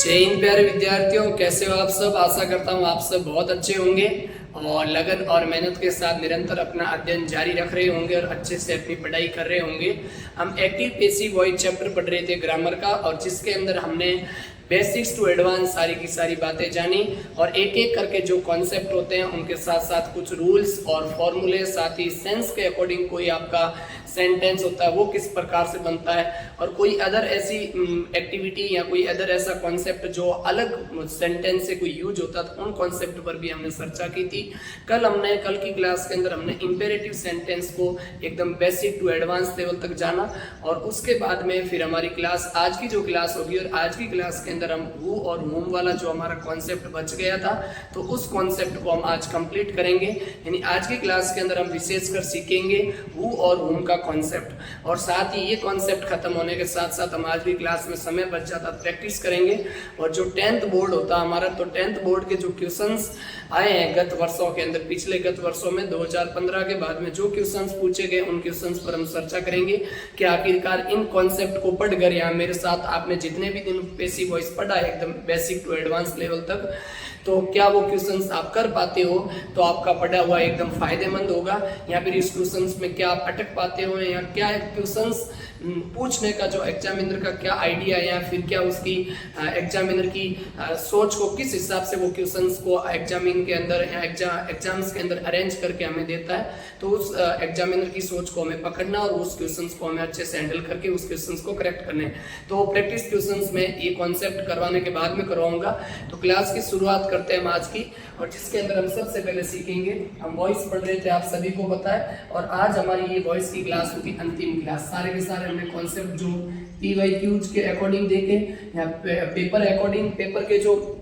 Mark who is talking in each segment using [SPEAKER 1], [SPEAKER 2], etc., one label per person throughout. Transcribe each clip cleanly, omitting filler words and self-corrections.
[SPEAKER 1] जय हिंद प्यारे विद्यार्थियों, कैसे हो आप सब। आशा करता हूँ आप सब बहुत अच्छे होंगे और लगन और मेहनत के साथ निरंतर अपना अध्ययन जारी रख रहे होंगे और अच्छे से अपनी पढ़ाई कर रहे होंगे। हम एक्टिव पैसिव वॉइस चैप्टर पढ़ रहे थे ग्रामर का, और जिसके अंदर हमने बेसिक्स टू एडवांस सारी की सारी बातें जानी और एक एक करके जो कॉन्सेप्ट होते हैं उनके साथ साथ कुछ रूल्स और फॉर्मूले, साथ ही सेंस के अकॉर्डिंग कोई आपका सेंटेंस होता है वो किस प्रकार से बनता है, और कोई अदर ऐसी एक्टिविटी या कोई अदर ऐसा कॉन्सेप्ट जो अलग सेंटेंस से कोई यूज होता था, उन कॉन्सेप्ट पर भी हमने चर्चा की थी। कल की क्लास के अंदर हमने इंपेरेटिव सेंटेंस को एकदम बेसिक टू एडवांस लेवल तक जाना, और उसके बाद में फिर हमारी क्लास आज की जो क्लास होगी, और आज की क्लास के अंदर हम हु और हुम वाला जो हमारा कॉन्सेप्ट बच गया था तो उस कॉन्सेप्ट को हम आज कंप्लीट करेंगे। यानी आज की क्लास के अंदर हम विशेषकर सीखेंगे हु और हुम का कॉन्सेप्ट, और साथ ही ये कॉन्सेप्ट खत्म होने के साथ साथ हम आज की क्लास में समय बच जाता प्रैक्टिस करेंगे। और जो 10th बोर्ड होता हमारा, तो 10th बोर्ड के जो क्वेश्चंस आए हैं गत वर्षों के अंदर, पिछले गत वर्षों में 2015 के बाद में जो क्वेश्चंस पूछे गए उन क्वेश्चंस पर हम चर्चा करेंगे कि आखिरकार इन कॉन्सेप्ट को पढ़ कर यहाँ मेरे साथ आपने जितने भी दिन पैसिव वॉइस पढ़ा है एकदम बेसिक टू एडवांस लेवल तक, तो क्या वो क्वेश्चंस आप कर पाते हो तो आपका पढ़ा हुआ एकदम फायदेमंद होगा, या फिर इस क्वेश्चंस में क्या आप अटक पाते हो, या क्या क्वेश्चंस पूछने का जो एग्जामिनर का क्या आइडिया है, या फिर क्या उसकी एग्जामिनर की सोच को किस हिसाब से वो क्वेश्चंस को एग्जामिन के अंदर या एग्जाम्स के अंदर अरेंज करके हमें देता है, तो उस एग्जामिनर की सोच को हमें पकड़ना और उस क्वेश्चंस को हमें अच्छे से हैंडल करके उस क्वेश्चंस को करेक्ट करने। तो प्रैक्टिस क्वेश्चंस में ये कॉन्सेप्ट करवाने के बाद में करवाऊंगा। तो क्लास की शुरुआत करते हैं हम आज की, और जिसके अंदर हम सबसे पहले सीखेंगे, हम वॉइस पढ़ रहे थे आप सभी को पता है, और आज हमारी ये वॉइस की क्लास होगी अंतिम क्लास। सारे के सारे हमने कॉन्सेप्ट जो PYQs के अकॉर्डिंग देखे या पेपर अकॉर्डिंग, पेपर के जो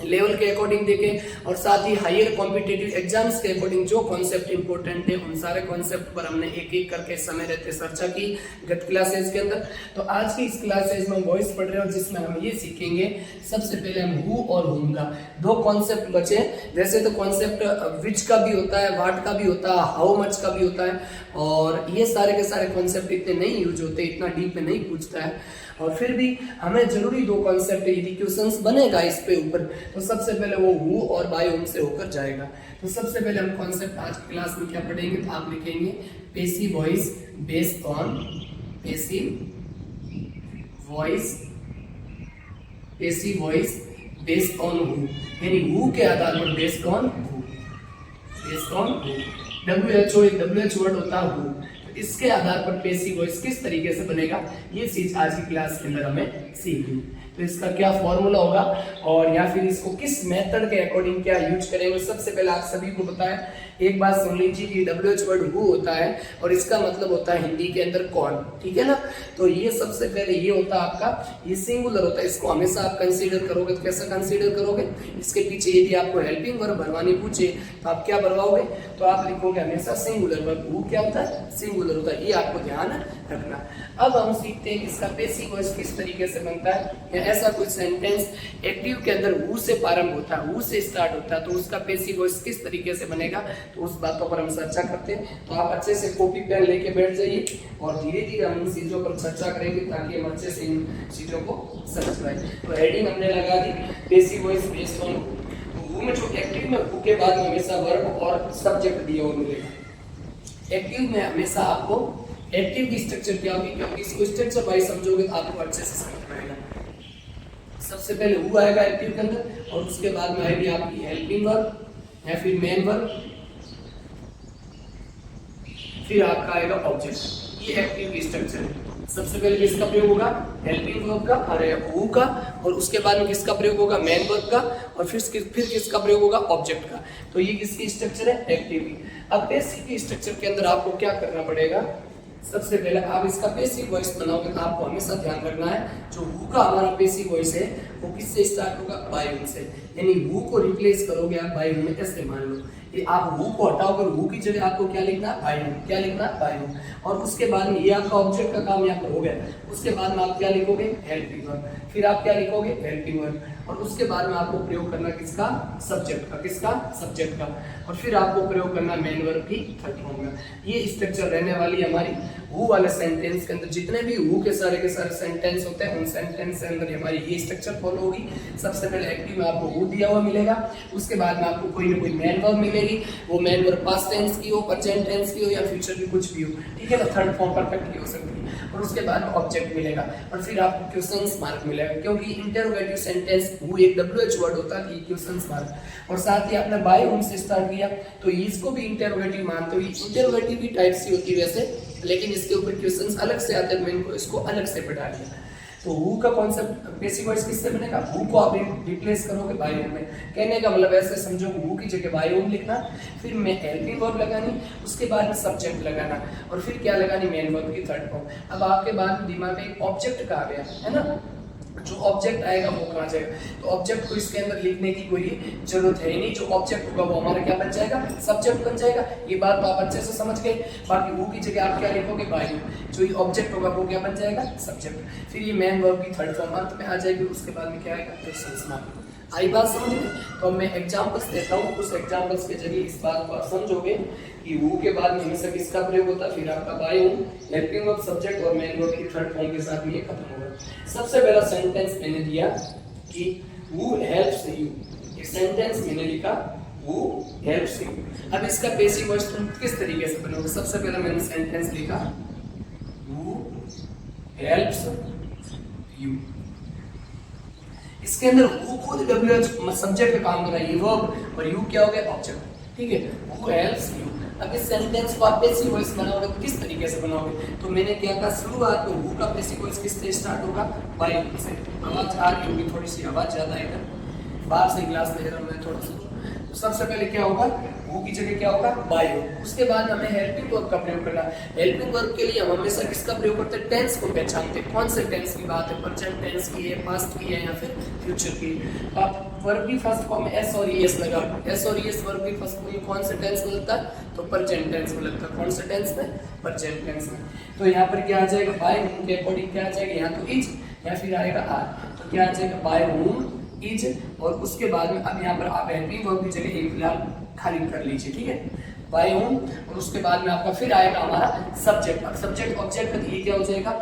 [SPEAKER 1] लेवल के अकॉर्डिंग देखे, और साथ ही हायर कॉम्पिटिटिव एग्जाम्स के अकॉर्डिंग जो कॉन्सेप्ट इंपॉर्टेंट है उन सारे कॉन्सेप्ट पर हमने एक एक करके समय रहते चर्चा की गत क्लासेज के अंदर। तो आज की इस क्लासेज में हम वॉइस पढ़ रहे हैं, और जिसमें हम ये सीखेंगे सबसे पहले हम हु और हुम का दो कॉन्सेप्ट बचे। वैसे तो कॉन्सेप्ट विच का भी होता है, व्हाट का भी होता है, हाउ मच का भी होता है, और ये सारे के सारे कॉन्सेप्ट इतने नहीं यूज होते, इतना डीप में नहीं पूछता है, और फिर भी हमें जरूरी दो कॉन्सेप्ट यदि क्वेश्चंस बनेगा इस पे ऊपर, तो सबसे पहले वो हु और बाय हुम से होकर जाएगा। तो सबसे पहले हम कॉन्सेप्ट आज की क्लास में क्या पढ़ेंगे, तो आप लिखेंगे passive voice based on, passive voice based on who, यानी हु के आधार पर based on who, WHO word होता है हु, इसके आधार पर पैसिव वॉइस किस तरीके से बनेगा ये चीज आज की क्लास के अंदर हमें सीखनी। तो इसका क्या फॉर्मूला होगा और या फिर इसको किस मेथड के अकॉर्डिंग क्या यूज करेंगे। सबसे पहले आप सभी को पता है, एक बात सुन लीजिए कि WHO वर्ड हु होता है और इसका मतलब होता है हिंदी के अंदर कौन, ठीक है ना। तो ये सबसे पहले ये होता है आपका, ये सिंगुलर होता है, इसको हमेशा आप कंसीडर करोगे। तो कैसा कंसीडर करोगे, इसके पीछे यदि आपको हेल्पिंग वर्ब भरवानी पूछे तो आप क्या भरवाओगे, तो आप लिखोगे हमेशा सिंगुलर वर्ब। हु क्या होता है, सिंगुलर होता है, ये आपको ध्यान रखना। अब हम सीखते हैं इसका पैसिव वॉइस किस तरीके से बनता है। ऐसा कोई सेंटेंस एक्टिव के अंदर हु से प्रारंभ होता है, हु से स्टार्ट होता है, तो उसका पैसिव वॉइस किस तरीके से बनेगा, तो उस बातों पर हम चर्चा करते हैं। तो आप अच्छे से कॉपी पेन लेके बैठ जाइए और धीरे धीरे हम इन चीजों पर चर्चा करेंगे ताकि हम अच्छे से इन चीजों को समझ पाए। तो हेडिंग हमने लगा दी passive voice based on who. Who में जो एक्टिव में हु के बाद में हमेशा वर्ब और सब्जेक्ट दिया हुआ मिलेगा। एक्टिव में हमेशा आपको एक्टिव की स्ट्रक्चर क्या होगी, क्योंकि इसको स्ट्रक्चर वाइज समझोगे तो आपको अच्छे से समझ में आएगा। सबसे पहले हु आएगा एक्टिव के अंदर, और उसके बाद में आएगी आपकी हेल्पिंग वर्ब या फिर मेन वर्ब, फिर आपका आएगा ऑब्जेक्ट। ये एक्टिव की स्ट्रक्चर है। सबसे पहले किसका प्रयोग होगा, हेल्पिंग वर्ब का, अरे हु का, और उसके बाद में किसका प्रयोग होगा, मेन वर्ब का, और फिर किसका प्रयोग होगा, ऑब्जेक्ट का। तो ये किसकी स्ट्रक्चर है, एक्टिव की। अब पैसिव की स्ट्रक्चर के अंदर आपको क्या करना पड़ेगा, सबसे पहले आप इसका पैसिव वॉइस बनाओगे तो आपको हमेशा ध्यान रखना है जो हु का हमारा पैसिव वॉइस है वो किससे स्टार्ट होगा, बाय हुम से। यानी हु को रिप्लेस करोगे आप बाय हुम में, ऐसे मान लो ये आप हु को हटाओगे, हु की जगह आपको क्या लिखना है, बाय हुम। क्या लिखना है, बाय हुम। और उसके बाद में ये आपका ऑब्जेक्ट का काम यहाँ पर हो गया। उसके बाद में आप क्या लिखोगे, हेल्पिंग वर्ब, फिर आप क्या लिखोगे, हेल्पिंग वर्ब, और उसके बाद में आपको प्रयोग करना किसका, सब्जेक्ट का, किसका, सब्जेक्ट का, और फिर आपको प्रयोग करना मेन वर्ब की थर्ड फॉर्म का। ये स्ट्रक्चर रहने वाली हमारी हु वाले सेंटेंस के अंदर जितने भी हु के सारे सेंटेंस होते हैं, उन सेंटेंस के अंदर हमारी ये स्ट्रक्चर फॉलो होगी। सबसे पहले एक्टिव में आपको हु दिया हुआ मिलेगा, उसके बाद में आपको कोई ना कोई मेन वर्ब मिलेगी, वो मेन वर्ब पास्ट टेंस की हो, प्रेजेंट टेंस की हो या फ्यूचर की कुछ भी हो, ठीक है ना, थर्ड फॉर्म परफेक्ट की हो सकती है। और उसके बाद ऑब्जेक्ट मिलेगा और फिर आपको क्वेश्चंस मार्क मिलेगा, क्योंकि इंटरोगेटिव सेंटेंस हु एक WH वर्ड होता है, क्वेश्चंस मार्क। और साथ ही आपने बाय हुम से स्टार्ट किया तो इसको भी इंटरोगेटिव मानते हो, इंटरोगेटिव भी टाइप सी होती है वैसे, लेकिन इसके ऊपर क्वेश्चंस अलग से आते हैं, मैं इनको इसको अलग से पढ़ा दिया। तो हु का कॉन्सेप्ट बेसिक वर्ड्स किससे बनेगा, हु को आप रिप्लेस करोगे बाय हुम में। कहने का मतलब ऐसे समझो, हु की जगह बाय हुम लिखना, फिर मैं हेल्पिंग वर्ब लगानी, उसके बाद में सब्जेक्ट लगाना और फिर क्या लगानी, मेन वर्ब की थर्ड फॉर्म। अब आपके बाद दिमाग में एक ऑब्जेक्ट कहा गया है ना, जो ऑब्जेक्ट आएगा वो कहाँ जाएगा, तो ऑब्जेक्ट को इसके अंदर लिखने की कोई जरूरत है ही नहीं, जो ऑब्जेक्ट होगा वो हमारा क्या बन जाएगा, सब्जेक्ट बन जाएगा। ये बात तो आप अच्छे से समझ गए। बाकी वो की जगह आप क्या लिखोगे, बाय, जो ये ऑब्जेक्ट होगा वो क्या बन जाएगा, सब्जेक्ट। फिर ये मेन वर्ब की थर्ड फॉर्म अंत में आ जाएगी, उसके बाद में क्या आएगा, क्वेश्चंस मार्क। आई बात समझ में? तो मैं एग्जांपल्स देता हूँ, उस एग्जांपल्स के जरिए इस बात को आप समझोगे कि हु के बाद में हमेशा किसका प्रयोग होता है, फिर आपका by whom, helping verb, subject और मेन वर्ब की थर्ड फॉर्म के साथ में ये खत्म होगा। सबसे पहला सेंटेंस मैंने दिया कि हु हेल्प्स यू, ये सेंटेंस मैंने लिखा हु हेल्प्स यू। अब इसका बेसिक वर्ड्स तुम किस तरीके से बनाओगे, सबसे पहला मैंने सेंटेंस लिखा हु हेल्प्स यू, इसके अंदर हु खुद WH सब्जेक्ट का काम कर रहा है, ये वर्ब, और यू क्या हो गया, ऑब्जेक्ट, ठीक है, हु हेल्प्स यू। अब इस सेंटेंस को आप बेसिक वॉइस बनाओगे तो किस तरीके से बनाओगे, तो मैंने क्या कहा, शुरुआत में हु का बेसिक वॉइस किससे स्टार्ट होगा, बाय हुम से। आवाज आ रही होगी, थोड़ी सी आवाज ज्यादा है इधर, बाहर से गिलास ले रहा हूं मैं थोड़ा सा। तो सबसे पहले क्या होगा, हु की जगह क्या होगा, बाय हुम। उसके बाद हमें हेल्पिंग वर्ब का प्रयोग करना। हेल्पिंग वर्ब के लिए हम हमेशा किसका प्रयोग करते हैं, टेंस को पहचानते हैं, कौन से टेंस की बात है, प्रेजेंट टेंस की है, पास्ट की है या फिर फ्यूचर की। आप वर्ब की फर्स्ट फॉर्म में एस और ईएस लगा, एस और ईएस वर्ब की फर्स्ट फॉर्म में कौन से टेंस में लगता है, तो प्रेजेंट टेंस में लगता है। कौन से टेंस में, प्रेजेंट टेंस में। तो यहाँ पर क्या आ जाएगा, बाय हुम के अकॉर्डिंग क्या आ जाएगा, यहाँ तो इज या फिर आएगा आर, तो क्या आ जाएगा, बाय हुम इज। और उसके बाद में अब यहाँ पर आप हेल्पिंग वर्ब की जगह एक फिलहाल खाली कर लीजिए, ठीक है, बाय हुम। और उसके बाद में आपका फिर आएगा हमारा सब्जेक्ट। अब सब्जेक्ट ऑब्जेक्ट का ये क्या हो जाएगा,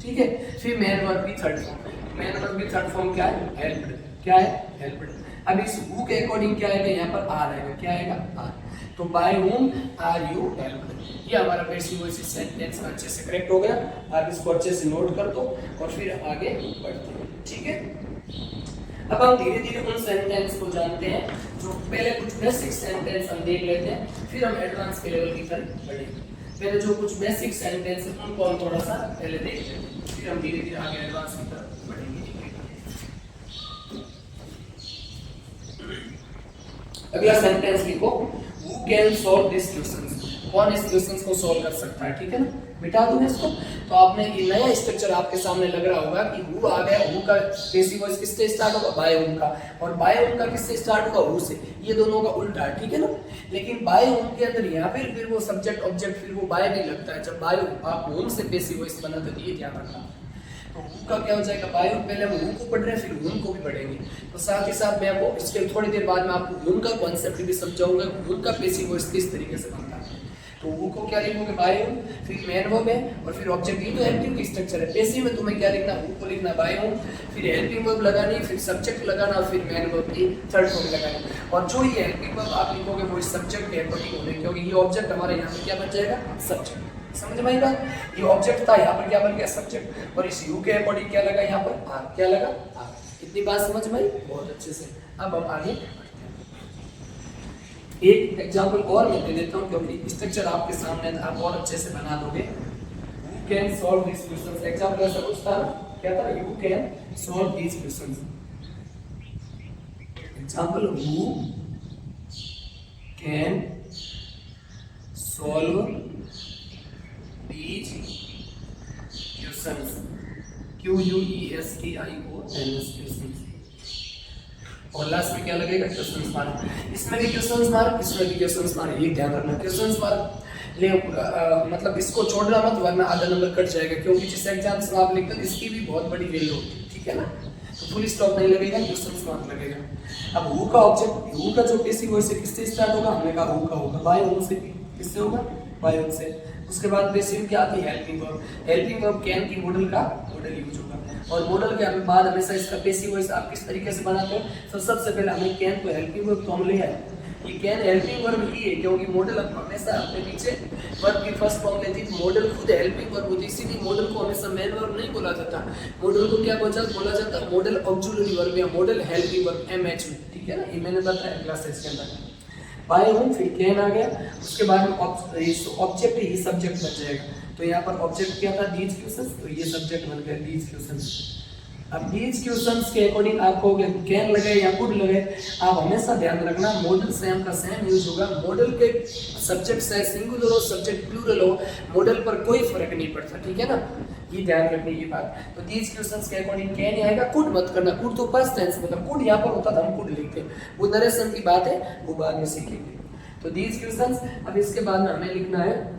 [SPEAKER 1] ठीक है। फिर मेन वर्ब की थर्ड फॉर्म, मेन वर्ब की थर्ड फॉर्म क्या है, हेल्प्ड, क्या है, हेल्प्ड। अब इस हु के अकॉर्डिंग क्या आएगा, यहाँ पर आर आएगा, क्या आएगा, आर। तो by whom are you helped, ये हमारा बेसिक वॉइस सेंटेंस अच्छे से करेक्ट हो गया। आप इसको अच्छे से नोट कर दो और फिर आगे बढ़ते हैं, ठीक है। अब हम धीरे धीरे उन सेंटेंस को जानते हैं, जो पहले कुछ बेसिक सेंटेंस हम देख लेते हैं, फिर हम एडवांस के लेवल की तरफ बढ़ेंगे। पहले जो कुछ बेसिक सेंटेंस है उनको हम थोड़ा सा पहले देख लेते हैं, फिर हम धीरे धीरे आगे एडवांस की तरफ बढ़ेंगे। अगला सेंटेंस लिखो, who can solve this question, कौन इस क्वेश्चन को सॉल्व कर सकता है, ठीक है ना। मिटा दूं इसको, तो आपने ये नया स्ट्रक्चर आपके सामने लग रहा होगा कि हु आ गया, हु का बेसिक वॉइस किससे स्टार्ट होगा, बाय हुम का, और बाय हुम का किससे स्टार्ट होगा, हु से। ये दोनों का उल्टा है, ठीक है ना। लेकिन बाय हुम के अंदर यहाँ फिर वो सब्जेक्ट ऑब्जेक्ट फिर वो बाय भी लगता है, जब बाय आप हुम से बेसिक वॉइस बनाते तो ये ध्यान रखना। तो हु का क्या हो जाएगा, बाय हुम, पहले हम हु को पढ़ रहे हैं फिर हुम को भी पढ़ेंगे। तो साथ ही साथ मैं आपको इसके थोड़ी देर बाद में आपको हुम का कॉन्सेप्ट भी समझाऊंगा, हुम का बेसिक वॉइस किस तरीके से बनता है। तो हु को क्या लिखोगे, बाय हुम, फिर मेन वर्ब है और फिर ऑब्जेक्ट। ये तो एक्टिव की स्ट्रक्चर है। पैसिव में तुम्हें क्या लिखना, हु को लिखना बाय हुम, फिर हेल्पिंग वर्ब लगानी, फिर सब्जेक्ट लगाना और फिर मेन वर्ब की थर्ड फॉर्म लगानी। और जो ये हेल्पिंग वर्ब आप लिखोगे वो सब्जेक्ट के अकॉर्डिंग होने, क्योंकि ये ऑब्जेक्ट हमारे यहाँ पे क्या बन जाएगा, सब्जेक्ट। समझ में आई बात, ये ऑब्जेक्ट था, यहाँ पर क्या बन गया, सब्जेक्ट। और इस यू के अकॉर्डिंग क्या लगा, यहाँ पर आर, क्या लगा, आर। इतनी बात समझ में आई, बहुत अच्छे से। अब हम आगे एक एग्जांपल और मैं दे देता हूं, क्योंकि स्ट्रक्चर आपके सामने आप और अच्छे से बना दोगे। You can solve this questions, example ऐसा कुछ था, क्या था, you can solve this questions. Example, you can solve these questions, QUESTIONS questions. और लास्ट में क्या लगेगा, क्वेश्चन मार्क। इसमें भी क्वेश्चन मार्क, इसमें भी क्वेश्चन मार्क, ये ध्यान रखना। क्वेश्चन मार्क ले मतलब इसको छोड़ना मत, वरना आधा नंबर कट जाएगा, क्योंकि जिस एग्जाम से आप लिखते हैं इसकी भी बहुत बड़ी वैल्यू होती है, ठीक है ना। तो फुल स्टॉप नहीं लगेगा, क्वेश्चन मार्क लगेगा। अब हु का ऑब्जेक्ट, हु का जो बेसिक वॉइस से किससे स्टार्ट होगा, हमने कहा हु का होगा बाय हुम से। किससे होगा, बाय हुम से। उसके बाद पैसिव क्या आती है, helping verb. Helping verb can की मॉडल का मॉडल यूज होगा। और मॉडल के बाद हमेशा इसका पैसिव वॉइस आप किस तरीके से बनाते हो, तो सबसे पहले हमें कैन को हेल्पिंग वर्ब तो हम ले आए, ये कैन हेल्पिंग वर्ब ही है, क्योंकि मॉडल हमेशा अपने पीछे वर्ब की फर्स्ट फॉर्म लेती है। मॉडल खुद हेल्पिंग वर्ब होती है, इसीलिए मॉडल को हमेशा मेन वर्ब नहीं बोला जाता। मॉडल को क्या बोला जाता है, मॉडल ऑक्सिलरी वर्ब या मॉडल हेल्पिंग वर्ब, MH में, ठीक है ना, ये मैंने बताया क्लासेस के अंदर। बाय हूं, फिर कैन आ गया, उसके बाद में ऑब्जेक्ट ही सब्जेक्ट बन जाएगा। तो यहाँ पर ऑब्जेक्ट क्या था, दीज क्वेश्चंस, तो ये सब्जेक्ट बन गया दीज क्वेश्चंस। अब दीज क्वेश्चंस के अकॉर्डिंग आपको कैन लगे या कुड लगे, आप हमेशा ध्यान रखना मॉडल सेम का सेम यूज होगा। मॉडल के सब्जेक्ट से सिंगुलर हो, सब्जेक्ट प्लूरल हो, मॉडल पर कोई फर्क नहीं पड़ता, ठीक है ना, ये ध्यान रखने की बात। तो दीज क्वेश्चंस के अकॉर्डिंग कैन ही आएगा, कुड मत करना, कुड तो पास्ट टेंस, मतलब कुड यहाँ पर होता था, हम कुड लिखते हैं, वो नरेशन की बात है, वो बाद में सीखेंगे। तो दीज क्वेश्चंस, अब इसके बाद में हमें लिखना है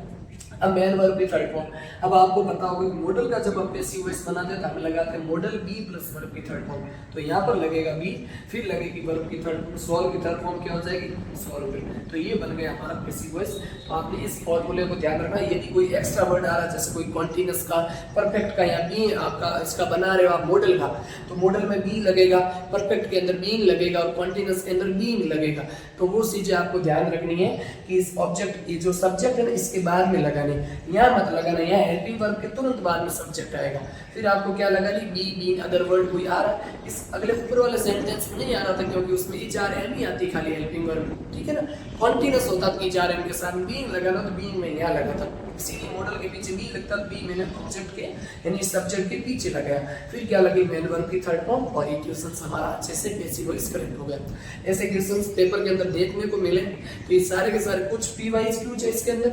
[SPEAKER 1] अब मेन वर्ब की थर्ड फॉर्म। अब आपको पता होगा कि मॉडल का जब हम पैसिव वॉइस बनाते हैं तो हम लगाते हैं मॉडल बी प्लस वर्ब की थर्ड फॉर्म। तो यहाँ पर लगेगा बी, फिर लगेगी वर्ब की थर्ड फॉर्म, सॉल्व की थर्ड फॉर्म क्या हो जाएगी, सॉल्व। तो ये बन गया हमारा पैसिव वॉइस। तो आपने इस फॉर्मूले को ध्यान रखना, यदि कोई एक्स्ट्रा वर्ड आ रहा है जैसे कोई कॉन्टिन्यूअस का, परफेक्ट का, या बी आपका इसका बना रहे हो आप मॉडल का, तो मॉडल में बी लगेगा, परफेक्ट के अंदर बीइंग लगेगा और कॉन्टिन्यूअस के अंदर बीइंग लगेगा। तो वो चीजें आपको ध्यान रखनी है कि इस ऑब्जेक्ट, ये जो सब्जेक्ट है ना, इसके बाद में लगाने, यहाँ मत लगाना, यहाँ हेल्पिंग वर्ब के तुरंत बाद में सब्जेक्ट आएगा। फिर आपको क्या लगानी, बी, बीइंग, अदर वर्ड कोई आ रहा है, इस अगले ऊपर वाले सेंटेंस में नहीं आ रहा था क्योंकि उसमें ERM ही आती खाली हेल्पिंग वर्ब, ठीक है ना, कॉन्टिन्यूअस होता था ERM के साथ, बीइंग लगाना तो बीइंग में यहाँ लगा था, इसीलिए मॉडल के पीछे बी लगता, बी मैंने ऑब्जेक्ट के यानी सब्जेक्ट के पीछे लगाया। फिर क्या लगी, मेन वर्ब की थर्ड फॉर्म, और ये क्वेश्चन हमारा अच्छे से पैसिव वॉइस करेक्ट हो गया। ऐसे क्वेश्चंस पेपर के अंदर देखने को मिले तो ये सारे के सारे कुछ पी वाइज क्यूज है इसके अंदर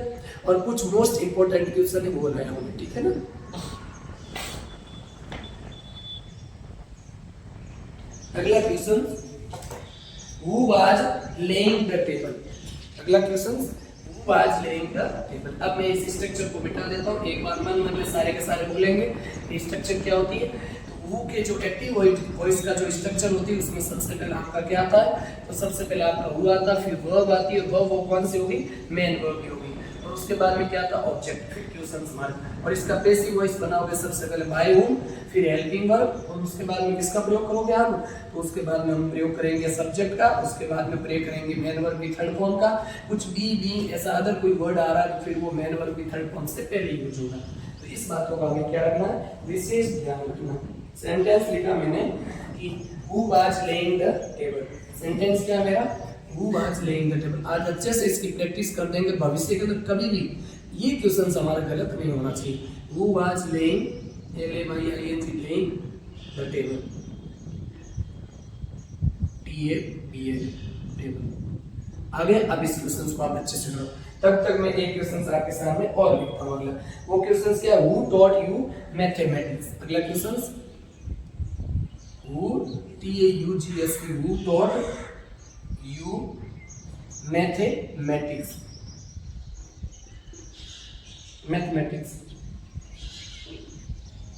[SPEAKER 1] और कुछ मोस्ट इंपोर्टेंट क्वेश्चन है वो लाया हूं, ठीक है ना। अगला question, who was laying the table. अगला question, who was laying the table. अब मैं इस स्ट्रक्चर को मिटा देता हूं, एक बार मन में सारे के सारे भूलेंगे। स्ट्रक्चर क्या होती है, हु के जो एक्टिव वॉइस का जो स्ट्रक्चर होती है उसमें सबसे पहले आपका क्या आता है, तो सबसे पहले आपका हु आता, फिर वर्ब आती है, वर्ब कौन सी होगी, मेन वर्ब की होगी, और उसके बाद में क्या आता, ऑब्जेक्ट, फिर क्वेश्चन हमारे। और इसका पैसिव वॉइस बनाओगे सबसे पहले बाय हूम, फिर हेल्पिंग वर्ब, और उसके बाद में किसका प्रयोग करोगे आप, तो उसके बाद में हम प्रयोग करेंगे सब्जेक्ट का, उसके बाद में प्रयोग करेंगे मेन वर्ब की थर्ड फॉर्म का। कुछ बी, बीइंग ऐसा अदर कोई वर्ड आ रहा है तो फिर वो मेन वर्ब की थर्ड फॉर्म से पहले यूज होगा। तो इस बातों का हमें क्या रखना है, विशेष ध्यान रखना। सेंटेंस लिखा मैंने कि who was laying the table. Sentence क्या मेरा, who was laying the table. आज अच्छे से इसकी प्रैक्टिस कर देंगे, भविष्य के अंदर कभी भी ये क्वेश्चन हमारा गलत नहीं होना चाहिए। Who was laying, LAYING, laying the table, TABL, table. आगे अब इस क्वेश्चन को आप अच्छे से करो, तब तक मैं एक क्वेश्चन आपके सामने और लिखता हूं। अगला वो क्वेश्चन क्या है, हु टॉट यू मैथमेटिक्स। अगला question, who TAUGS, who taught you mathematics, mathematics,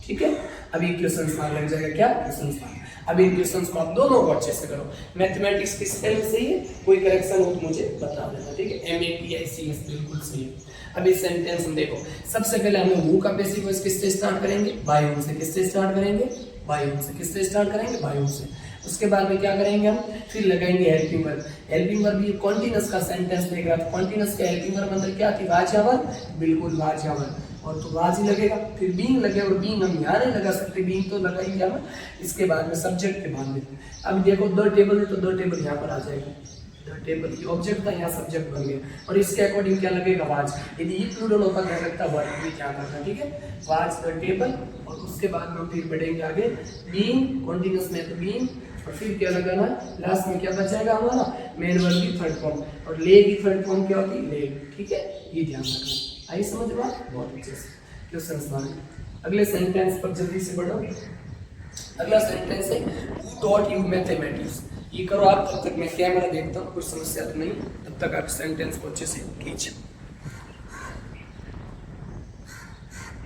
[SPEAKER 1] ठीक है। अभी क्वेश्चन मार्क लग जाएगा, क्या क्वेश्चन मार्क। अभी इन क्वेश्चन को आप दोनों को अच्छे से करो। मैथमेटिक्स किस स्पेलिंग सही है, कोई करेक्शन हो तो मुझे बता देना, ठीक है। MATICS बिल्कुल सही है। अभी सेंटेंस में देखो, सबसे पहले हम हु का बेसिक वॉइस किससे स्टार्ट करेंगे, बाय हूम से। किससे स्टार्ट करेंगे, बाय हूम से। किससे स्टार्ट करेंगे, बाय हूम से। उसके बाद में क्या करेंगे हम, फिर लगाएंगे हेल्पिंग वर्ब। हेल्पिंग वर्ब ये कॉन्टिन्यूअस का सेंटेंस देख रहा था, कॉन्टिन्यूअस का हेल्पिंग वर्ब अंदर क्या थी, वाज या वर्ब, बिल्कुल वाज या वर्ब, और तो वाज ही लगेगा। फिर बीइंग लगेगा, और बीइंग हम यहाँ नहीं लगा सकते, बीइंग तो लगाएंगे हम इसके बाद में सब्जेक्ट के बाद में। अब देखो द टेबल है तो द टेबल यहाँ पर आ जाएगा, द टेबल ये ऑब्जेक्ट था, यहाँ सब्जेक्ट बन गया, और इसके अकॉर्डिंग क्या लगेगा, वाज। यदि ये प्लूरल होता ध्यान रखता वर्ब भी ध्यान रखना, ठीक है। वाज द टेबल, और उसके बाद में हम फिर बढ़ेंगे आगे, बीइंग कॉन्टिन्यूअस में तो बीइंग, और फिर क्या लगाना, लास्ट में क्या बचाएगा हमारा, मेन वर्ब की थर्ड फॉर्म, और ले की थर्ड फॉर्म क्या होती है, ले, ठीक है। ये ध्यान रखना, आई समझ में, बहुत अच्छे से क्वेश्चन सॉल्व। अगले सेंटेंस पर जल्दी से बढ़ो। अगला सेंटेंस है हु टॉट यू मैथमेटिक्स। ये करो आप, तब तक मैं कैमरा देखता हूँ, कुछ समस्या तो नहीं, तब तक आप सेंटेंस को अच्छे से खींच,